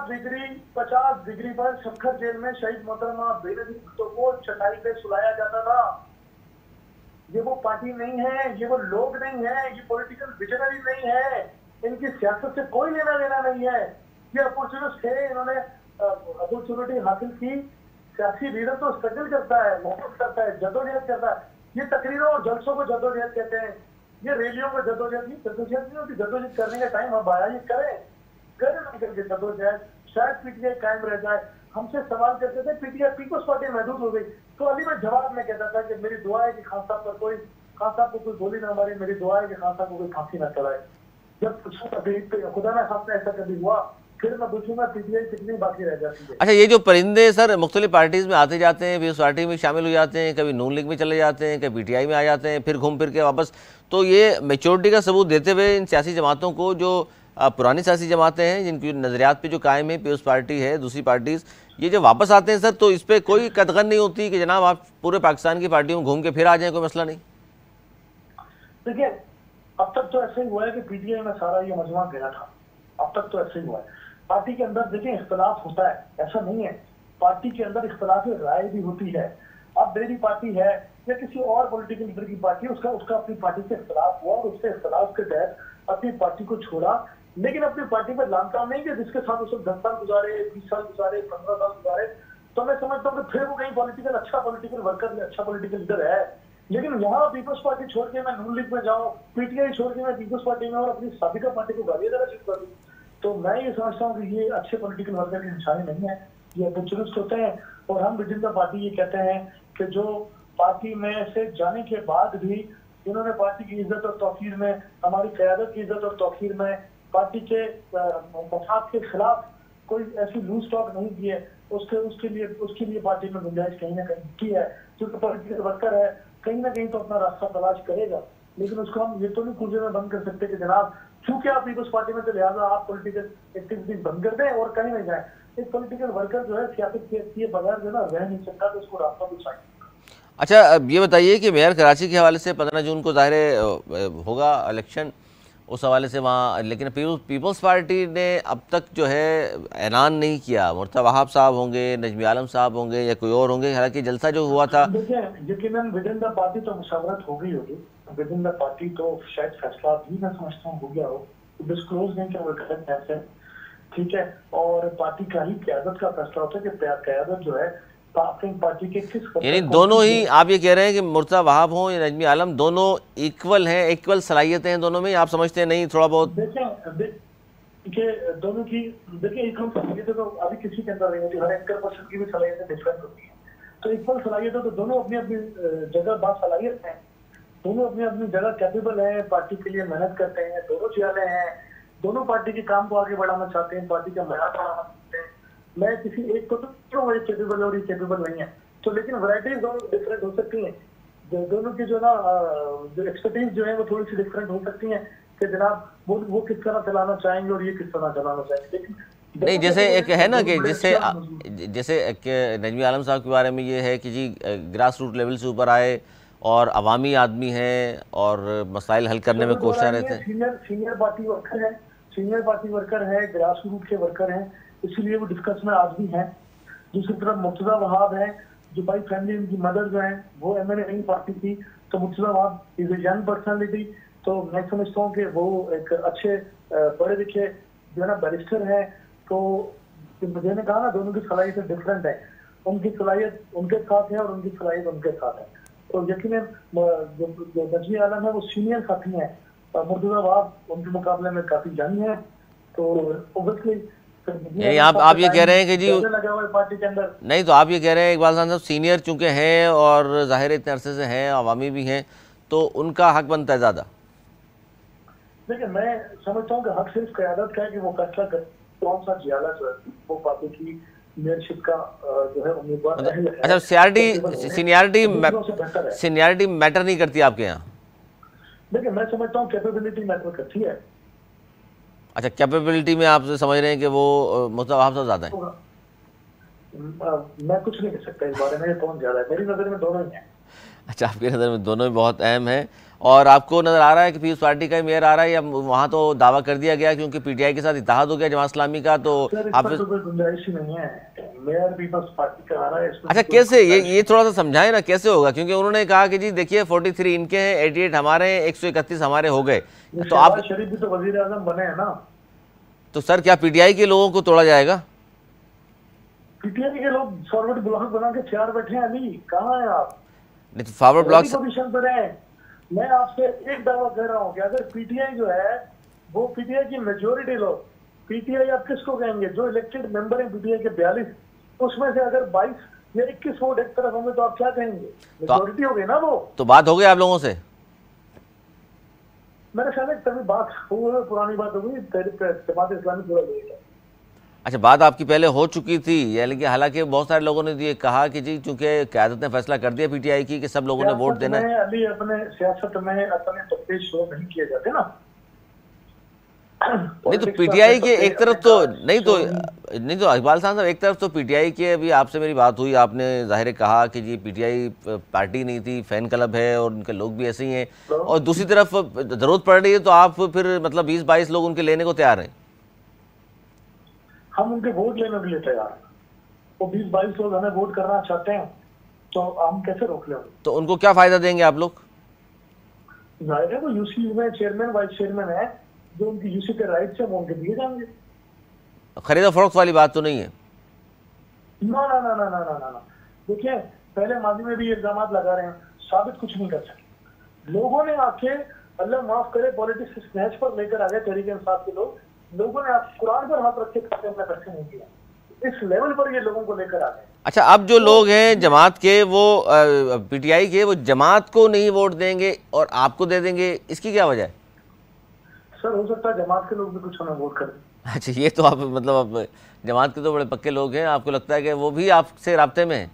Speaker 3: डिग्री पर सखर जेल में शहीद मोहतरमा बेनजीर भुट्टो को चटाई पे सुलाया जाता था। ये वो पार्टी नहीं है, ये वो लोग नहीं है, ये पॉलिटिकल विजनरी नहीं है, इनकी सियासत से कोई लेना देना नहीं है। ये अपॉर्चुनिस्ट थे, इन्होंने अपॉर्चुनिटी हासिल की। सियासी लीडर तो स्ट्रगल करता है, मेहनत करता है, जद्दोजहद करता है। ये तकरीरों और जलसों को जद्दोजहद कहते हैं, ये रैलियों को जद्दोजहद नहीं होती। जद्दोजहद करने का टाइम अब आया, ये करें करके जद्दोजहद, शायद पीटीआई कायम रह जाए। हमसे सवाल करते थे पीटीआई पीपल्स पार्टी महदूद हो गई, तो अली मैं जवाब में कहता था कि मेरी दुआ है कि खान साहब को कोई गोली ना मारे, मेरी दुआ है कि खान साहब को कोई फांसी ना चलाए। जब पूछूंगा खुदा ना खास्ता ऐसा कभी हुआ फिर मैं पूछूंगा पीटीआई कितनी बाकी रह जाती है।
Speaker 1: अच्छा, ये जो परिंदे सर मुख्तलिफ पार्टीज में आते जाते हैं, पीपल्स पार्टी में शामिल हो जाते हैं, कभी नून लीग में चले जाते हैं, कभी पीटीआई में आ जाते हैं, फिर घूम फिर के वापस, तो ये मेच्योरिटी का सबूत देते हुए इन सियासी जमातों को, जो पुरानी सियासी जमातें हैं जिनकी नज़रियात पे जो कायम है, पीपल्स पार्टी है, दूसरी पार्टीज, ये जब वापस आते हैं सर तो इस पर कोई कदगन नहीं होती कि जनाब आप पूरे पाकिस्तान की पार्टियों में घूम के फिर आ जाएं, कोई मसला नहीं?
Speaker 3: देखिए, अब तक तो ऐसे ही हुआ है कि पीटीआई में सारा ये मजमा गया था, अब तक तो ऐसे ही हुआ है। पार्टी के अंदर देखिए इख्तलाफ होता है, ऐसा नहीं है, पार्टी के अंदर इख्तलाफ राय भी होती है। अब मेरी पार्टी है या किसी और पॉलिटिकल लीडर की पार्टी, उसका अपनी पार्टी से इख्तलाफ हुआ और उससे इख्तलाफ के तहत अपनी पार्टी को छोड़ा, लेकिन अपनी पार्टी पर लामकाम नहीं कि जिसके साथ उसने 10 साल गुजारे, 20 साल गुजारे, 15 साल गुजारे। तो मैं समझता हूँ कि फिर वो कहीं अच्छा पॉलिटिकल वर्कर, अच्छा पॉलिटिकल लीडर है, लेकिन यहाँ पीपल्स पार्टी छोड़ के मैं नून लीग में जाऊँ, पीटीआई छोड़ के मैं पीपल्स पार्टी में और अपनी साबिका पार्टी को गालियां देना शुरू कर दूँ, तो मैं ये समझता हूँ कि ये अच्छे पॉलिटिकल वर्कर की निशानी नहीं है। ये अपॉर्चुनिस्ट होते हैं और हम विद इन द पार्टी ये कहते हैं कि जो पार्टी में से जाने के बाद भी इन्होंने पार्टी की इज्जत और तौकीर में, हमारी क़यादत की इज्जत और तौकीर में, पार्टी के मफाद के खिलाफ कोई ऐसी लूज टॉक नहीं की है, उसके लिए पार्टी में गुंजाइश कहीं ना कहीं की है। क्योंकि पॉलिटिकल वर्कर है, कहीं ना कहीं तो अपना रास्ता तलाश करेगा, लेकिन उसको हम ये तो नहीं कुर्जे में बंद कर सकते कि जनाब क्योंकि आप पीपल्स पार्टी में, तो लिहाजा आप पॉलिटिकल एक्टिविटीज बंद कर दें और कहीं नहीं जाए। एक पॉलिटिकल वर्कर जो है सियासत के बगैर जो है ना रह नहीं सकता, तो उसको रास्ता भी चाहिए।
Speaker 1: अच्छा, अब ये बताइए कि मेयर कराची के हवाले से 15 जून को ज़ाहिर होगा इलेक्शन, उस हवाले से वहाँ, लेकिन पीपल्स पार्टी ने अब तक जो है ऐलान नहीं किया। मुर्तज़ा वहाब साहब होंगे, नजमी आलम साहब होंगे या कोई और होंगे। हालांकि जलसा जो हुआ था,
Speaker 3: देखिए यकीनन विद इन द पार्टी तो मुशावरत हो गई होगी, विद इन द पार्टी तो शायद फैसला भी मैं समझता हूँ हो गया हो, डिस्क्लोज नहीं किया वो गलत है, ठीक है। और पार्टी का ही क़यादत का फैसला होता है कि क़यादत जो है अपनी पार्टी के किस,
Speaker 1: यानी दोनों ही आप ये कह रहे हैं कि मुर्तज़ा वहाब हो या नजमी आलम, दोनों इक्वल हैं, इक्वल सलाहियतें हैं दोनों में, आप समझते हैं नहीं थोड़ा बहुत?
Speaker 3: देखिए दोनों की, देखिए इक्वल सलाहियतें तो अभी किसी के अंदर नहीं होती, हर एंकर पर्सन की भी सलाहियतें डिफरेंट होती हैं। तो इक्वल सलाहियतें तो दोनों अपनी अपनी जगह बासलाहियत हैं, दोनों अपनी अपनी जगह कैपेबल हैं, पार्टी के लिए मेहनत करते हैं, दोनों चेहरे हैं, दोनों पार्टी के काम को आगे बढ़ाना चाहते हैं, पार्टी का मैार बढ़ाना चाहते हैं। मैं किसी एक को तो क्यों ये कैपेबल है और ये कैपेबल नहीं है, तो लेकिन वैरायटीज दोनों डिफरेंट हो सकती हैं। दोनों की जो ना जो एक्सपर्टीज जो है वो थोड़ी सी डिफरेंट हो सकती हैं कि जनाब वो किस तरह चलाना चाहेंगे और ये किस तरह चलाना चाहेंगे। लेकिन
Speaker 1: नहीं, जैसे एक है ना कि जैसे नजमी आलम साहब के बारे में ये है कि जी ग्रास रूट लेवल से ऊपर आए और अवामी आदमी हैं और मसाइल हल करने में कोशिश रहते हैं।
Speaker 3: सीनियर पार्टी वर्कर है, सीनियर पार्टी वर्कर है, ग्रास रूट के वर्कर हैं, इसीलिए वो डिस्कस में आज भी हैं। दूसरी तरफ मुर्तज़ा वहाब है, जो बाई फैमिली उनकी मदर जो है वो एमएनए नहीं पार्टी थी, तो Murtaza Wahab is a young personality, तो मैं समझता हूँ कि वो एक अच्छे पढ़े लिखे जो है ना बैरिस्टर है। तो मुझे ने कहा ना दोनों की सलाहियत डिफरेंट है, उनकी सलाहियत उनके साथ है और उनकी सलाहियत उनके साथ है। तो यकीनन जो नजमी आलम है वो सीनियर साथी हैं, मुर्तज़ा वहाब उनके मुकाबले में काफी यंग है, तो ओबियसली
Speaker 1: यानी आप ये कह रहे हैं कि जी
Speaker 3: लगा हुआ है पार्टी के अंदर।
Speaker 1: नहीं, तो आप ये कह रहे हैं इकबाल साहब सीनियर चूंकि हैं और जाहिर इतने अरसे से हैं, अवामी भी हैं, तो उनका हक बनता है ज़्यादा।
Speaker 3: देखिए मैं समझता हूँ कि हक सिर्फ क़यादत का है कि वो फैसला कर कौन सा जियाला जो है वो पार्टी की मेयरशिप का जो है उम्मीदवार है।
Speaker 1: अच्छा, सीनियरिटी मैटर नहीं करती आपके यहाँ?
Speaker 3: देखिए मैं समझता हूँ कैपेबिलिटी मैटर करती है।
Speaker 1: अच्छा, कैपेबिलिटी में आप समझ रहे हैं कि वो मुर्तज़ा वहाब साहब ज़्यादा है?
Speaker 3: मैं कुछ नहीं कह सकता इस बारे में कौन ज़्यादा है, मेरी नज़र में दोनों ही हैं।
Speaker 1: अच्छा, आपकी नज़र में दोनों ही बहुत अहम है। और आपको नज़र आ रहा है कि पीपल्स पार्टी का ही मेयर आ रहा है, या वहाँ तो दावा कर दिया गया क्योंकि पीटीआई के साथ इत्तेहाद हो गया जमात इस्लामी का, तो
Speaker 3: आप गुंजाइश ही नहीं है, मेयर पीपल्स पार्टी का आ रहा है।
Speaker 1: अच्छा, कैसे ये थोड़ा सा समझाएं ना, कैसे होगा? क्योंकि उन्होंने कहा कि जी देखिए 43 इनके हैं, 88 हमारे हैं, 131 हमारे हो गए, तो आप
Speaker 3: शरीफ भी तो वजीर आजम बने हैं ना।
Speaker 1: तो सर क्या पीटीआई के लोगों को तोड़ा जाएगा?
Speaker 3: पीटीआई के लोग फॉरवर्ड ब्लॉक बना के 4 बैठे हैं, अली कहाँ है आप?
Speaker 1: नहीं तो फॉरवर्ड ब्लॉक
Speaker 3: पोजीशन पर है। मैं आपसे एक दावा कर रहा हूँ कि अगर पीटीआई जो है वो पीटीआई की मेजोरिटी लोग, पीटीआई आप किसको कहेंगे, जो इलेक्टेड मेंबर है पीटीआई के 42, उसमें से अगर 22 या 21 वोट एक तरफ होंगे तो आप क्या कहेंगे? मेजोरिटी हो गई ना वो।
Speaker 1: तो बात हो गई आप लोगों से?
Speaker 3: मेरे ख्याल में तभी बात हो, पुरानी बात हो गई, जमात इस्लामी पूरा लेगा।
Speaker 1: अच्छा, बात आपकी पहले हो चुकी थी, यानी हालांकि बहुत सारे लोगों ने ये कहा कि जी चूंकि क़यादत ने फैसला कर दिया पीटीआई की कि सब लोगों ने वोट देना है।
Speaker 3: अली अपने सियासत में अपने तब्दील शो नहीं किए जाते ना।
Speaker 1: नहीं तो पीटीआई के एक तरफ तो नहीं तो इकबाल साहब एक तरफ तो पीटीआई के, अभी आपसे मेरी बात हुई, आपने जाहिर कहा कि जी पीटीआई पार्टी नहीं थी, फैन क्लब है और उनके लोग भी ऐसे ही हैं, और दूसरी तरफ जरूरत पड़ रही है तो आप फिर मतलब 20-22 लोग उनके लेने को तैयार हैं।
Speaker 3: हम उनके वोट लेने के लिए तैयार हैं, वो 20-22 लोग हमें वोट करना चाहते हैं तो हम कैसे रोक लें? तो
Speaker 1: उनको क्या फायदा देंगे आप लोग?
Speaker 3: जाहिर है वो यूसी में चेयरमैन वाइस चेयरमैन है, जो उनकी यूसी के राइट से वो उनके दिए जाएंगे।
Speaker 1: खरीदा फरोख्त वाली बात तो नहीं है?
Speaker 3: ना ना ना ना ना ना ना, देखिए पहले माजी में भी इल्जाम लगा रहे हैं, साबित कुछ नहीं कर सके। लोगों ने आके, अल्लाह माफ करे, पॉलिटिक्स स्नैच पर लेकर आ गए तहरीक इंसाफ के लोगों ने कुरान पर हाथ रख के अपना पैसे नहीं दिया। इस लेवल पर ये लोगों को लेकर आ गए।
Speaker 1: अच्छा, अब जो लोग हैं जमात के, वो पीटीआई के, वो जमात को नहीं वोट देंगे और आपको दे देंगे, इसकी क्या वजह है?
Speaker 3: सर हो सकता है जमात के लोग भी कुछ हमें वोट करें।
Speaker 1: अच्छा, ये तो आप मतलब अब जमात के तो बड़े पक्के लोग हैं, आपको लगता है कि वो भी आपसे राब्ते में हैं?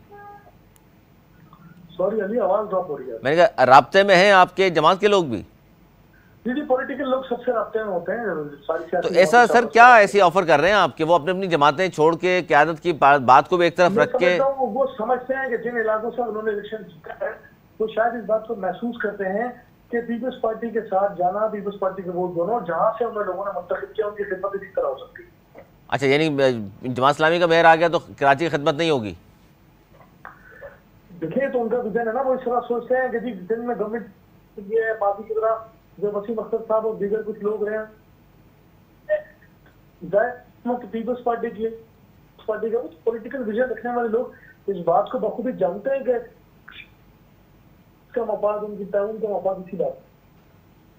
Speaker 3: सॉरी अली, आवाज ड्रॉप हो रही है।
Speaker 1: मैंने कहा राब्ते में हैं आपके जमात के लोग भी?
Speaker 3: जी, पॉलिटिकल लोग सबसे राब्ते में होते हैं, सारी
Speaker 1: तो ऐसा सर क्या ऐसी ऑफर कर रहे हैं आपके, वो अपनी अपनी जमातें छोड़ के क़यादत की बात को भी एक तरफ रख के?
Speaker 3: वो समझते हैं कि जिन इलाकों से उन्होंने इलेक्शन जीता है तो शायद इस बात को महसूस करते हैं कि पीपल्स पार्टी के साथ जाना, पीपल्स पार्टी के वोट दोनों, जहां से उन लोगों ने मुंतखब किया, उनकी खिदमत इसी तरह हो सकती है।
Speaker 1: अच्छा, यानी जमात इस्लामी का मेयर आ गया तो कराची की खिदमत नहीं होगी?
Speaker 3: देखिए, तो उनका विजन है ना, वो इस तरह सोचते हैं कि जी दिन में गवर्नमेंट ये है, पार्टी की तरह जो वसीम अख्तर साहब और दीगर कुछ लोग रहे पीपल्स पार्टी की पार्टी का पॉलिटिकल विजन रखने वाले लोग इस बात को बखूबी जानते हैं कि इसका मफाद, उनकी ताउन का मफाद इसी बात।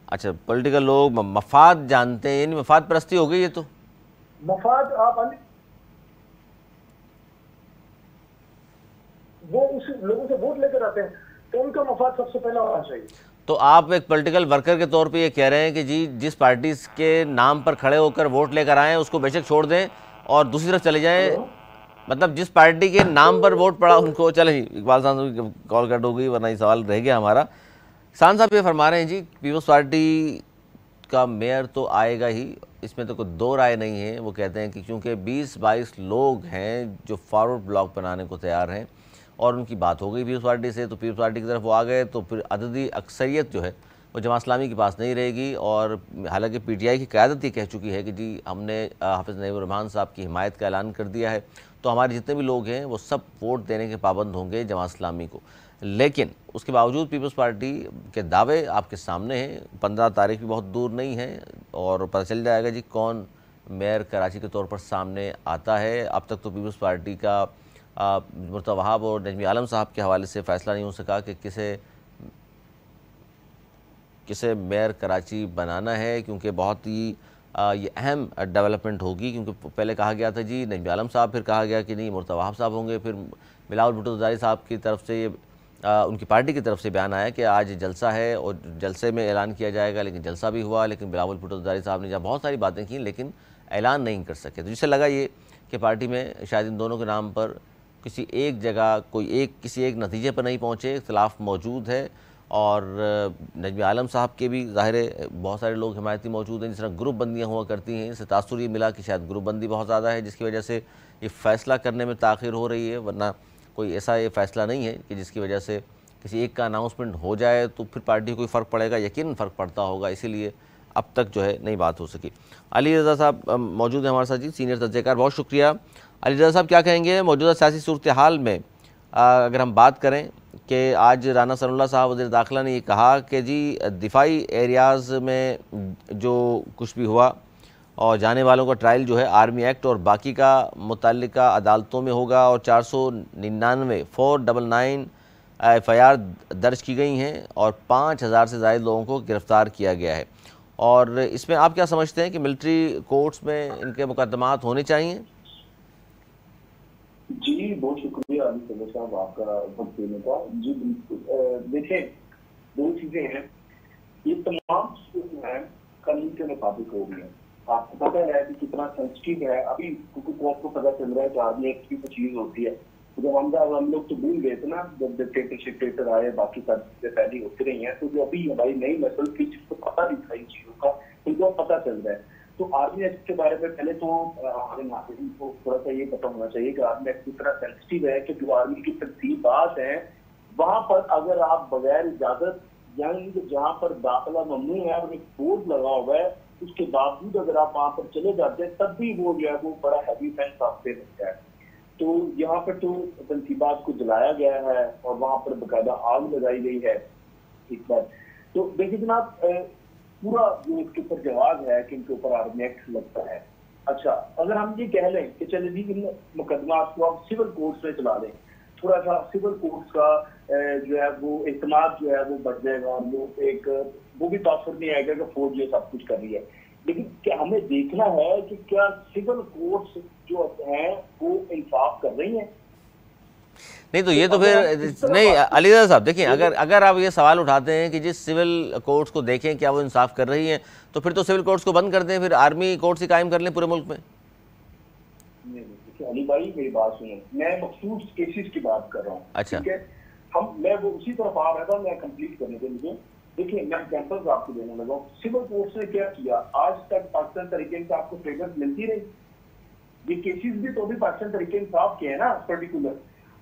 Speaker 1: अच्छा, पॉलिटिकल लोग मफाद जानते हैं, यानी मफाद परस्ती हो गई ये तो।
Speaker 3: मफाद आप वो उस लोगों से वोट लेकर आते हैं तो उनका मफाद सबसे पहला होना चाहिए।
Speaker 1: तो आप एक पॉलिटिकल वर्कर के तौर पे ये कह रहे हैं कि जी जिस पार्टी के नाम पर खड़े होकर वोट लेकर आए उसको बेशक छोड़ दें और दूसरी तरफ चले जाएं, मतलब जिस पार्टी के नाम पर वोट पड़ा उनको। चले, इकबाल साहब कॉल कट हो गई, वरना ये सवाल रह गया हमारा। किसान साहब ये फरमा रहे हैं जी पीपल्स पार्टी का मेयर तो आएगा ही, इसमें तो कोई दो राय नहीं है। वो कहते हैं कि क्योंकि 20-22 लोग हैं जो फॉरवर्ड ब्लॉक बनाने को तैयार हैं और उनकी बात हो गई पीपल्स पार्टी से, तो पीपल्स पार्टी की तरफ वो आ गए, तो फिर अददी अक्सरियत जो है वो जमात इस्लामी के पास नहीं रहेगी। और हालांकि पीटीआई की क़यादत ये कह चुकी है कि जी हमने हाफिज़ नईमुर रहमान साहब की हिमायत का ऐलान कर दिया है, तो हमारे जितने भी लोग हैं वो सब वोट देने के पाबंद होंगे जमात इस्लामी को। लेकिन उसके बावजूद पीपल्स पार्टी के दावे आपके सामने हैं। 15 तारीख भी बहुत दूर नहीं है और पता चल जाएगा जी कौन मेयर कराची के तौर पर सामने आता है। अब तक तो पीपल्स पार्टी का मुर्तज़ा वहाब और नजमी आलम साहब के हवाले से फ़ैसला नहीं हो सका कि किसे मेयर कराची बनाना है, क्योंकि बहुत ही ये अहम डेवलपमेंट होगी। क्योंकि पहले कहा गया था जी नजमी आलम साहब, फिर कहा गया कि नहीं मुर्तज़ा वहाब साहब होंगे, फिर बिलावल भुट्टो ज़रदारी साहब की तरफ से ये उनकी पार्टी की तरफ से बयान आया कि आज जलसा है और जलसे में ऐलान किया जाएगा, लेकिन जलसा भी हुआ, लेकिन बिलावल भुट्टो ज़रदारी साहब ने जहाँ बहुत सारी बातें की लेकिन ऐलान नहीं कर सके। तो जिससे लगा ये कि पार्टी में शायद इन दोनों के नाम पर किसी एक जगह किसी एक नतीजे पर नहीं पहुँचे, इख्तलाफ मौजूद है। और नजमी आलम साहब के भी ज़ाहिर है बहुत सारे लोग हिमायती मौजूद हैं। जिस तरह ग्रुप बंदियाँ हुआ करती हैं, इससे तासुर ये मिला कि शायद ग्रुप बंदी बहुत ज़्यादा है जिसकी वजह से ये फ़ैसला करने में ताख़िर हो रही है, वरना कोई ऐसा ये फ़ैसला नहीं है कि जिसकी वजह से किसी एक का अनाउंसमेंट हो जाए तो फिर पार्टी को कोई फ़र्क पड़ेगा, यकीन फ़र्क पड़ता होगा, इसीलिए अब तक जो है नई बात हो सकी। अली रज़ा साहब मौजूद हैं हमारे साथ जी, सीनियर तज्ज़ेकार, बहुत शुक्रिया। अली रज़ा साहब क्या कहेंगे मौजूदा सियासी सूरत हाल में? अगर हम बात करें कि आज राना सनाउल्लाह साहब वज़ीर दाखिला ने ये कहा कि जी दिफाई एरियाज़ में जो कुछ भी हुआ और जाने वालों का ट्रायल जो है आर्मी एक्ट और बाकी का मुतल्लिका अदालतों में होगा और 499 FIR दर्ज की गई हैं और 5000 से ज़्यादा लोगों को गिरफ़्तार किया गया है। और इसमें आप क्या समझते हैं कि मिलिट्री कोर्ट्स में इनके मुकदमात होने चाहिए?
Speaker 2: जी बहुत शुक्रिया अली सदर साहब आपका वक्त देने का। जी देखिए, दो चीजें हैं, ये तमाम कानून के मुताबिक हो गई है। आपको पता है कि कितना सेंसिटिव है अभी, क्योंकि कोर्ट को पता चल रहा है कि आर्मी एक्ट की कुछ चीज होती है। तो जब हम लोग तो भूल गए थे ना, जब डिक्टेटर आए, बाकी सब चीजें पहले होती रही हैं, तो जो अभी हमारी नई नस्ल की जिसको पता नहीं था इन चीजों का, उनको पता चल रहा है। तो आर्मी एक्ट के बारे में पहले तो हमारे नागरिकों को थोड़ा सा ये पता होना चाहिए कि आर्मी एक्ट इतना सेंसिटिव है कि जो आर्मी की तरतीबात है वहां पर अगर आप बगैर इजाजत, यानी जहाँ पर दाखिला ममनू है और एक बोर्ड लगा हुआ है, उसके बावजूद अगर आप वहां पर चले जाते हैं तब भी वो जो है वो बड़ा हैवी फेंस आपसे लगता है। तो यहाँ पर तो तरतीबात को जलाया गया है और वहां पर बाकायदा आग लगाई गई है। एक बार तो देखिए जनाब, पूरा जो इसके ऊपर जवाब है कि इनके ऊपर आर्मी एक्ट लगता है। अच्छा, अगर हम ये कह लें कि चले जी इन मुकदमा को आप सिविल कोर्ट्स में चला लें,
Speaker 3: थोड़ा सा सिविल कोर्ट्स का जो है वो इस्तेमाल जो है वो बढ़ जाएगा, और वो भी तासुर नहीं आएगा कि फौज ये सब कुछ कर रही है। लेकिन क्या हमें देखना है कि क्या सिविल कोर्ट्स जो हैं वो इंसाफ कर रही हैं?
Speaker 1: नहीं तो ये तो फिर नहीं अली रज़ा साहब देखिए, अगर आप ये सवाल उठाते हैं कि जिस सिविल कोर्ट्स को देखें क्या वो इंसाफ कर रही हैं, तो फिर तो सिविल कोर्ट्स को बंद कर दें, फिर आर्मी कोर्ट्स ही कायम कर लें पूरे मुल्क में।
Speaker 3: अली भाई मेरी बात सुनो, मैं मखसूस केसेस की बात कर रहा हूँ।
Speaker 1: अच्छा,
Speaker 3: ठीक है, मैं वो उसी तरफ आ रहा था, मैं कंप्लीट करने के लिए। देखिए मैं एग्जांपल्स आपको देने लगा हूँ। सिविल कोर्ट्स ने क्या किया, आज तक पाकिस्तान तरीके से आपको फेवर्स मिलती रही। ये केसेस भी तो भी पाकिस्तान तरीके इंसाफ के हैं ना पर्टिकुलर।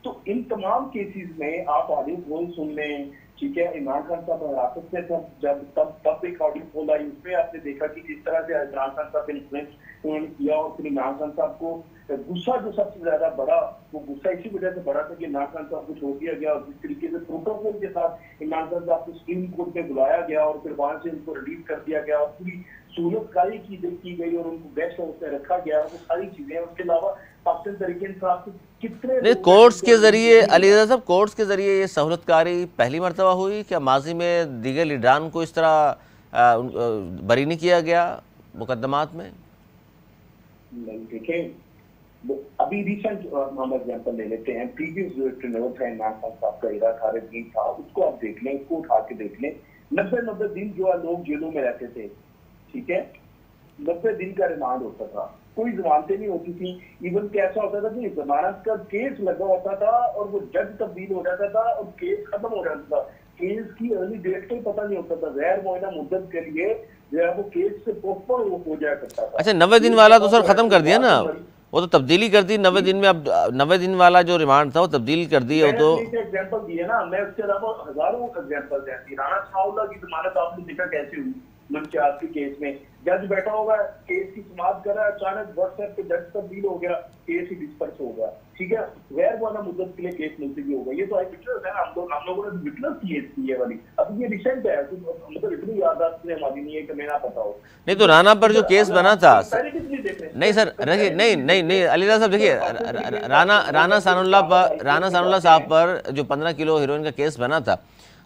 Speaker 3: तो इन तमाम केसेस में आप ऑडियो पोल सुन लें, ठीक है, इमरान खान साहब हिरासत में थे जब तब एक ऑडियो पोल आई, उसमें आपने देखा कि जिस तरह से इमरान खान साहब इन्फ्लुएंस उन्होंने किया, और फिर इमरान खान साहब को गुस्सा जो सबसे ज्यादा बड़ा, वो गुस्सा इसी वजह से बड़ा था कि इमरान खान साहब को छोड़ दिया गया, और जिस तरीके से प्रोटोकॉल के साथ इमरान खान साहब को सुप्रीम कोर्ट में बुलाया गया और फिर वहां से उनको रिलीज कर दिया गया और पूरी सहूलतकारी की गई और उनको गेस्ट हाउस में रखा गया, वो सारी चीजें। उसके अलावा पाकिस्तान तरीके इंसाफ के कितने
Speaker 1: नहीं कोर्ट्स के जरिए, अली रज़ा साहब कोर्ट्स के जरिए ये सहूलतकारी पहली मरतबा हुई क्या? माजी में दीगर लीडरान को इस तरह बरी नहीं किया गया मुकदमात में?
Speaker 3: नहीं देखें, अभी रिसेंट हम एग्जाम्पल ले लेते हैं, प्रीवियस जो टेन्योर था इमरान खान साहब का, इरा खारिज था, उसको आप देख लें, उसको उठा के देख लें। 90 दिन जो है लोग जेलों में रहते थे, ठीक है, 90 दिन का रिमांड होता था, कोई जमानतें नहीं होती थी। इवन कैसा होता था कि जमानत का केस लगा होता था और वो जज तब्दील हो जाता था और केस खत्म हो जाता था, केस की अर्ली डेट का पता नहीं होता था, गैर मुआयना मुद्दत के लिए जो है वो केस से पोस्टपोन हो जाया करता था।
Speaker 1: अच्छा 90 दिन वाला तो सर खत्म कर दिया ना, वो तो तब्दीली कर दी 90 दिन में। अब 90 दिन वाला जो रिमांड था वो तब्दील कर दी है। वो तो
Speaker 3: एग्जाम्पल दिए ना, मैं उसके अलावा हजारों एग्जाम्पल हैं। राना सनाउल्लाह की जमानत आपने देखा कैसे हुई मंशियात के केस में, जज बैठा होगा, केस की समाप्त कर रहा है, अचानक व्हाट्सएप पे जज तब्दील हो गया, केस ही डिस्पर्स हो गया, ठीक है, गैर मुआयना मुद्दत के लिए केस मुलतवी हो गया। ये तो आई विटनेस है, हम लोगों ने विटनेस की है ये वाली। अब ये रिसेंट है, मतलब इतनी याददाश्त हमारी नहीं है कि मैं ना पता हो।
Speaker 1: नहीं तो राना पर जो केस बना था, नहीं सर देखिए, नहीं अली रज़ा साहब देखिए, राना सानुल्लाह साहब पर जो 15 किलो हीरोइन का केस बना था,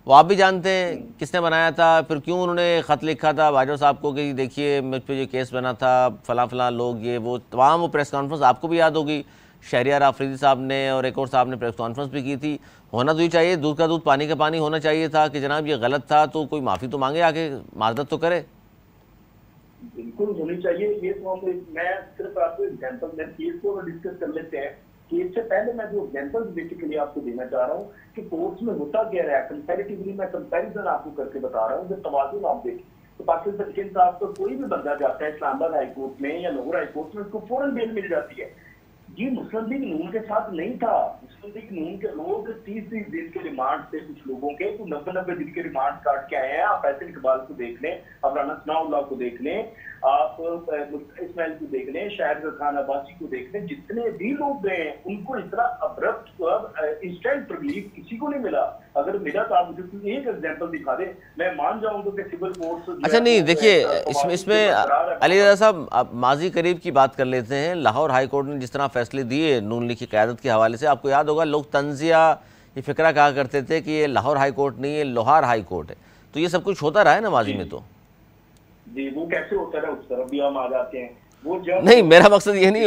Speaker 1: वो आप भी जानते हैं किसने बनाया था, फिर क्यों उन्होंने ख़त लिखा था बाजवा साहब को कि देखिए मुझ पर ये केस बना था, फलां लोग, ये वो तमाम वो प्रेस कॉन्फ्रेंस आपको भी याद होगी, शहरियार आफरीदी साहब ने और एक और साहब ने प्रेस कॉन्फ्रेंस भी की थी। होना तो ही चाहिए, दूध का दूध पानी का पानी होना चाहिए था कि जनाब ये गलत था तो कोई माफ़ी तो मांगे, आके माजरत तो करे।
Speaker 3: बिल्कुल होनी चाहिए। ये तो मैं सिर्फ आपको एग्जाम्पल में केस को डिस्कस कर लेते हैं। केस से पहले मैं जो एग्जाम्पल बेसिकली आपको देना चाह रहा हूँ कि कोर्ट्स में होता क्या रहा है, कंपैरेटिवली मैं कंपैरिजन आपको करके बता रहा हूँ। जब तवाज़ुन आप देखें तो पाकिस्तान तरीके इंसाफ पर कोई भी बंदा जाता है इस्लामाबाद हाई कोर्ट में या लाहौर हाई कोर्ट में, उसको फौरन बेल मिल जाती है। ये मुस्लिम लीग नून के साथ नहीं था। मुस्लिम लीग नून के लोग 30 दिन के रिमांड से, कुछ लोगों के तो 90 दिन के रिमांड काट के आए हैं। आप फैसल इकबाल को देख लें, आप राना सनाउल्लाह को देख लें, आप इस्माइल को देख लें, शाहिद खान अब्बासी को देख लें, जितने भी लोग गए हैं उनको इतना अब्रप्ट इंस्टेंट रिलीफ किसी को नहीं मिला। अगर मिला तो आप मुझे एक एग्जांपल दिखा दें, मैं मान जाऊंगा कि सिविल कोर्ट्स।
Speaker 1: अच्छा नहीं देखिए, इसमें अली रज़ा साहब आप माजी करीब की बात कर लेते हैं। लाहौर हाई कोर्ट ने जिस तरह फैसले दिए नून लीग की क़यादत के हवाले से, आपको याद होगा लोग तंजिया ये फिक्रा कहा करते थे कि ये लाहौर हाई कोर्ट नहीं, ये लोहार हाई कोर्ट है। तो ये सब कुछ होता रहा है ना माजी में। तो
Speaker 3: जी वो कैसे होता है, उस तरफ भी हम आ जाते हैं। वो जब
Speaker 1: नहीं, मेरा मकसद ये नहीं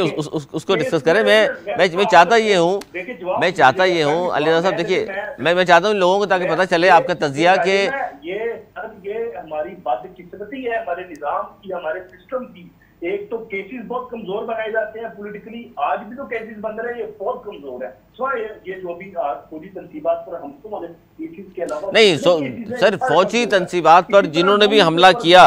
Speaker 1: उसको डिस्कस करें। मैं चाहता ये हूँ अली रज़ा साहब, देखिए मैं चाहता हूँ लोगों को ताकि पता चले आपका तजिया के
Speaker 3: ये हमारी बदकिस्मती है, हमारे निजाम की, हमारे सिस्टम की। एक तो केसेस बहुत कमजोर बनाए जाते हैं पॉलिटिकली, आज भी तो केसेस बन रहे हैं, ये बहुत कमजोर है। ये जो भी फौजी तनसीबात पर हमको वाले केसेस के अलावा
Speaker 1: नहीं सर, फौजी तनसीबात पर जिन्होंने भी हमला किया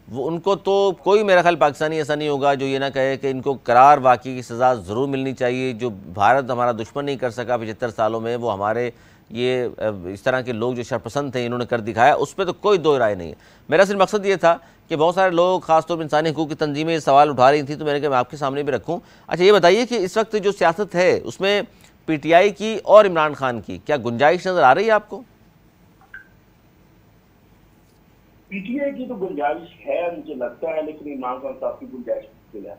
Speaker 1: वो उनको तो कोई मेरा ख्याल पाकिस्तानी ऐसा नहीं होगा जो ये ना कहे कि इनको करार वाकई की सज़ा ज़रूर मिलनी चाहिए। जो भारत हमारा दुश्मन नहीं कर सका 75 सालों में, वो हमारे ये इस तरह के लोग जो शरपसंद थे इन्होंने कर दिखाया, उस पर तो कोई दो राय नहीं है। मेरा सिर्फ मकसद ये था कि बहुत सारे लोग खासतौर पर इंसानी हकूक़ की तंजीमें ये सवाल उठा रही थी, तो मैंने कहा मैं आपके सामने भी रखूँ। अच्छा ये बताइए कि इस वक्त जो सियासत है उसमें PTI की और इमरान खान की क्या गुंजाइश नज़र आ रही है आपको?
Speaker 3: PTI की तो गुंजाइश है मुझे लगता है, लेकिन इमरान खान साहब की गुंजाइश मुश्किल है।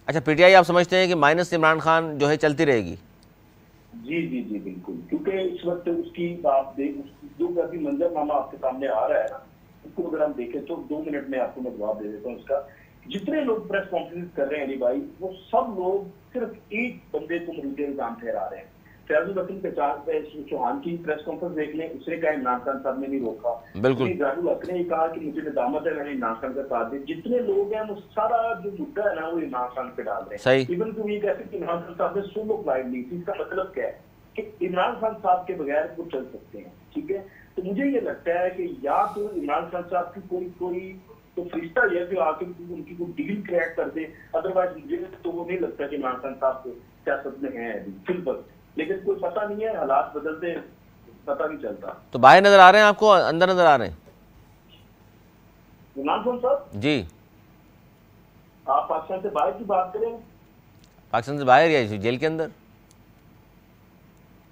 Speaker 1: अच्छा PTI आप समझते हैं कि माइनस इमरान खान जो है चलती रहेगी?
Speaker 3: जी जी जी बिल्कुल, क्योंकि इस वक्त उसकी आप देख, जो अभी मंजरनामा आपके सामने आ रहा है ना, उसको अगर हम देखें तो 2 मिनट में आपको मैं जवाब दे देता हूँ उसका। जितने लोग प्रेस कॉन्फ्रेंस कर रहे हैं अली भाई, वो सब लोग सिर्फ एक बंदे को मुरीदे इल्जाम ठहरा रहे हैं। फैजुल हसन चौहान की प्रेस कॉन्फ्रेंस देख लें, उसने कहा इमरान खान साहब ने नहीं रोका।
Speaker 1: बिल्कुल
Speaker 3: इजहारुल हक ने कहा कि मुझे निदामत है, मैंने इमरान खान का साथ दिया। जितने लोग हैं वो सारा जो मुद्दा है ना वो इमरान खान पे डाल रहे
Speaker 1: सही।
Speaker 3: हैं। इवन तो ये कहते हैं कि इमरान खान साहब ने सोलो फ्लाइट ली थी, इसका मतलब क्या है कि इमरान खान साहब के बगैर वो चल सकते हैं। ठीक है, तो मुझे ये लगता है कि या तो इमरान खान साहब की कोई तो फरिश्ता ये जो आके उनकी कोई डील क्रैक कर दे, अदरवाइज मुझे तो वो नहीं लगता कि इमरान खान साहब सियासत में है अभी फिलहाल। लेकिन कोई पता नहीं है, हालात बदलते, पता नहीं चलता।
Speaker 1: तो बाहर नजर आ रहे हैं आपको, अंदर नजर आ रहे हैं
Speaker 3: इमरान खान साहब?
Speaker 1: जी।
Speaker 3: आप पाकिस्तान से बाहर की बात करें?
Speaker 1: पाकिस्तान से बाहर या जेल के अंदर?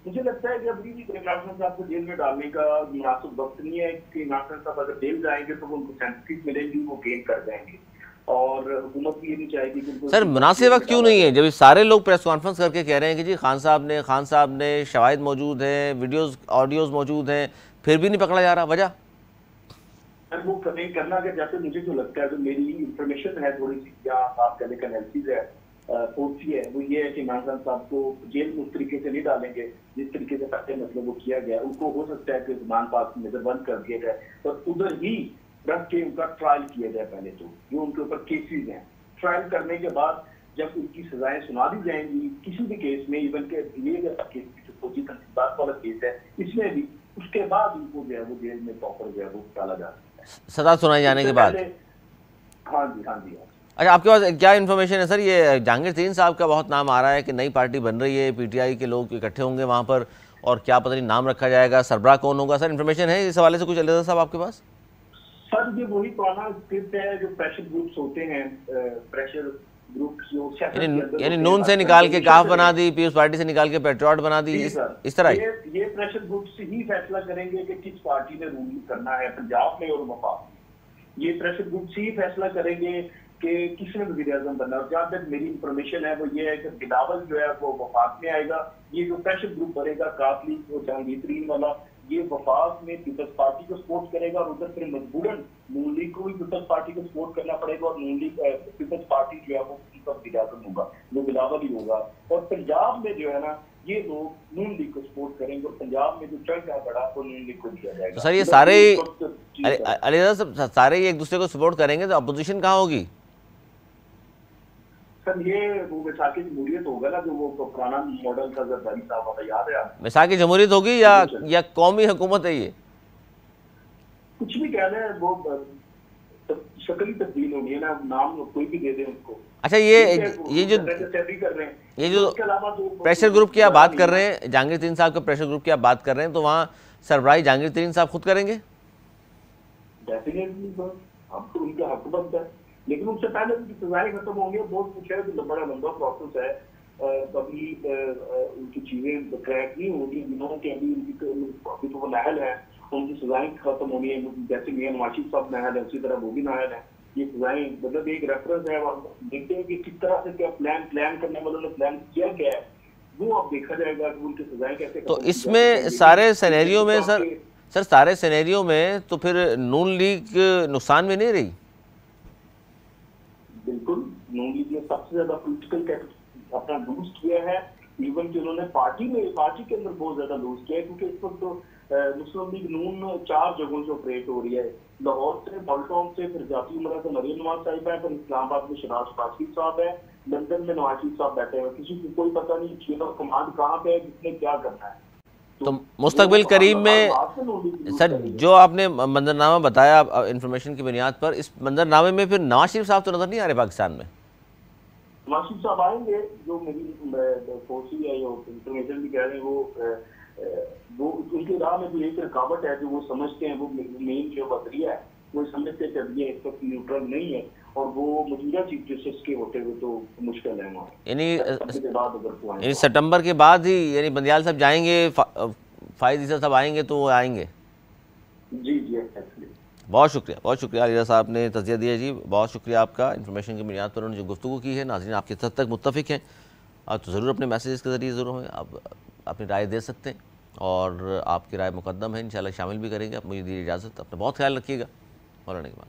Speaker 3: मुझे लगता है कि अभी भी इमरान खान साहब को जेल में डालने का मुनासिब वक्त नहीं है कि इमरान खान साहब अगर जेल जाएंगे तो वो उनको सेंसिटिव मिलेंगी, वो गेन कर जाएंगे। और हुकूमत भी ये नहीं चाहेगी कि
Speaker 1: सर मुनासिब वक्त क्यों नहीं है, जब सारे लोग प्रेस कॉन्फ्रेंस करके कह रहे हैं कि जी खान साहब ने शवाहिद मौजूद हैं, वीडियोस ऑडियोज मौजूद हैं, फिर भी नहीं पकड़ा जा रहा, वजह?
Speaker 3: वो करना कि जैसे मुझे जो लगता है, जो मेरी इंफॉर्मेशन है थोड़ी सी, या आप कहने का एनालिसिस है, फोर्सी है, वो ये है कि इमरान खान साहब को जेल में उस तरीके से नहीं डालेंगे जिस तरीके से पहले मतलब वो किया गया। उनको हो सकता है कि जमान पास नजरबंद कर दिया जाए और उधर ही रख के उनका ट्रायल किया जाए। पहले तो जो उनके ऊपर केसेस हैं, ट्रायल करने के बाद जब उनकी सजाएं सुना दी जाएंगी किसी भी केस में, इवन के ये केस जो फौजी तनसीबात वाला केस है इसमें भी, उसके बाद उनको जो है वो जेल में प्रॉपर जो है वो डाला जा सकता है
Speaker 1: सजा सुनाई जाने के बाद।
Speaker 3: हाँ जी हाँ जी।
Speaker 1: अच्छा, आपके पास क्या इन्फॉर्मेशन है सर? ये जहांगीर तरीन साहब का बहुत नाम आ रहा है कि नई पार्टी बन रही है, पीटीआई के लोग इकट्ठे होंगे वहाँ पर, और क्या पता नहीं नाम रखा जाएगा, सरबराह कौन होगा? सर इन्फॉर्मेशन है इस हवाले से कुछ अलीरज़ा साहब आपके पास?
Speaker 3: सर ये वही पुराना स्क्रिप्ट है जो प्रेशर ग्रुप्स होते हैं, प्रेशर ग्रुप्स जो
Speaker 1: यानी नून से निकाल के काफ बना दी, पीपल्स पार्टी से निकाल के पेट्रियट बना दी, इस तरह
Speaker 3: ये प्रेशर ग्रुप्स ही फैसला करेंगे कि किस पार्टी ने रूल करना है पंजाब में और वफाक में। ये प्रेशर ग्रुप्स ही फैसला करेंगे कि किसने वज़ीर आज़म बनना। और जहाँ तक मेरी इंफॉर्मेशन है वो ये है कि बिलावल जो है वो वफाक में आएगा। ये जो प्रेशर ग्रुप बनेगा काफली और जहांगीर तरीन वाला, ये वफाक में पीपल्स पार्टी को सपोर्ट करेगा और उधर फिर मजबूरन नून लीग को भी पीपल्स पार्टी को सपोर्ट करना पड़ेगा और नून लीग पीपल्स पार्टी जो है वो उनका वज़ीर आज़म होगा, वो बिलावल ही होगा। और पंजाब में जो है ना ये लोग नून लीग को सपोर्ट करेंगे और पंजाब में जो चंक है बड़ा वो नून लीग को दिया जाएगा।
Speaker 1: तो सर ये सारे अलीरज़ा साहब सारे एक दूसरे को सपोर्ट करेंगे तो अपोजिशन कहाँ होगी?
Speaker 3: सर ये वो वैसाखी जमहूरियत होगा ना, जो वो पुराना मॉडल था जरदारी साहब वाला, याद है आपको?
Speaker 1: वैसाखी जमहूरियत होगी या कौमी हुकूमत है? ये
Speaker 3: कुछ भी कह रहे हैं, वो शक्ल ही तब्दील होनी है ना, नाम कोई भी दे दे उसको।
Speaker 1: अच्छा, ये जो प्रेशर ग्रुप की आप बात कर रहे हैं, जहांगीर तरीन साहब के प्रेशर ग्रुप की आप बात कर रहे हैं, तो वहाँ सरबराही जहांगीर तरीन साहब खुद करेंगे?
Speaker 3: डेफिनेटली सर, आपको उनका हक बनता है, लेकिन उससे पहले उनकी सजाएं खत्म होंगी। बहुत कुछ है, तो बड़ा लंबा प्रोसेस है, अभी उनकी चीजें क्रैक नहीं होगी, जिन्होंने कि अभी तो वो नाहल है, उनकी सजाएं खत्म होनी है। जैसे मियां नवाज साहब नाहल है, उसी तरह वो भी नाहल है। ये सजाएं मतलब एक रेफरेंस है, देखते हैं कि किस तरह से क्या प्लान करने वालों ने प्लान किया क्या है, वो अब देखा जाएगा कि उनकी सजाएं कैसे।
Speaker 1: तो इसमें सारे सिनेरियो में सर सारे सिनेरियो में तो फिर नून लीग नुकसान में नहीं रही?
Speaker 3: बिल्कुल, नून लीग ने सबसे ज्यादा पॉलिटिकल कैपिटल अपना लूज किया है। इवन कि उन्होंने पार्टी के अंदर बहुत ज्यादा लूज किया है, क्योंकि इस वक्त तो मुस्लिम लीग नून 4 जगहों से ऑपरेट हो रही है। लाहौर से, बल्टॉन से, फिर जाती उमरा से मरियम नवाज साहिब है, फिर इस्लामाबाद में शराज काशी साहब है, लंदन में नवाज शरीफ साहब बैठे हुए। किसी को कोई पता नहीं चेन ऑफ कमांड कहाँ पे है, किसने क्या करना है।
Speaker 1: तो मुस्तकबिल करीब में सर जो आपने मंजरनामा बताया इंफॉर्मेशन की बुनियाद पर, इस मंजरनामे में फिर नवाज शरीफ साहब तो नजर नहीं आ रहे पाकिस्तान में?
Speaker 3: नवाज शरीफ साहब आएंगे, जो मेरी फोर्सी है, जो इंफॉर्मेशन भी कह रहे हैं, वो उनकी राह में जो एक रुकावट है, जो वो समझते हैं, वो मेन जो वज़ीर है वो समझते हैं कि इस वक्त न्यूट्रल नहीं है, और वो मौजूदा चीफ जस्टिस के होते हुए तो मुश्किल है वहाँ।
Speaker 1: यानी सितंबर के बाद ही यानी बंदियाल साहब जाएंगे, फायद ईसा साहब आएंगे तो वो आएंगे?
Speaker 3: जी जी एक्चुअली।
Speaker 1: बहुत शुक्रिया अलीरज़ा साहब ने तज़किया दिया जी, बहुत शुक्रिया आपका। इन्फॉर्मेशन की बुनियाद पर उन्होंने जो गुफ्तगू की है, नाज़रीन आपके हद तक मुत्तफ़िक हैं, आप तो ज़रूर अपने मैसेज के ज़रिए ज़रूर हैं, आप अपनी राय दे सकते हैं और आपकी राय मुकद्दम है, इंशाल्लाह शामिल भी करेंगे। आप मुझे दीजिए इजाज़त, अपना बहुत ख्याल रखिएगा। मौलाना इकबाल।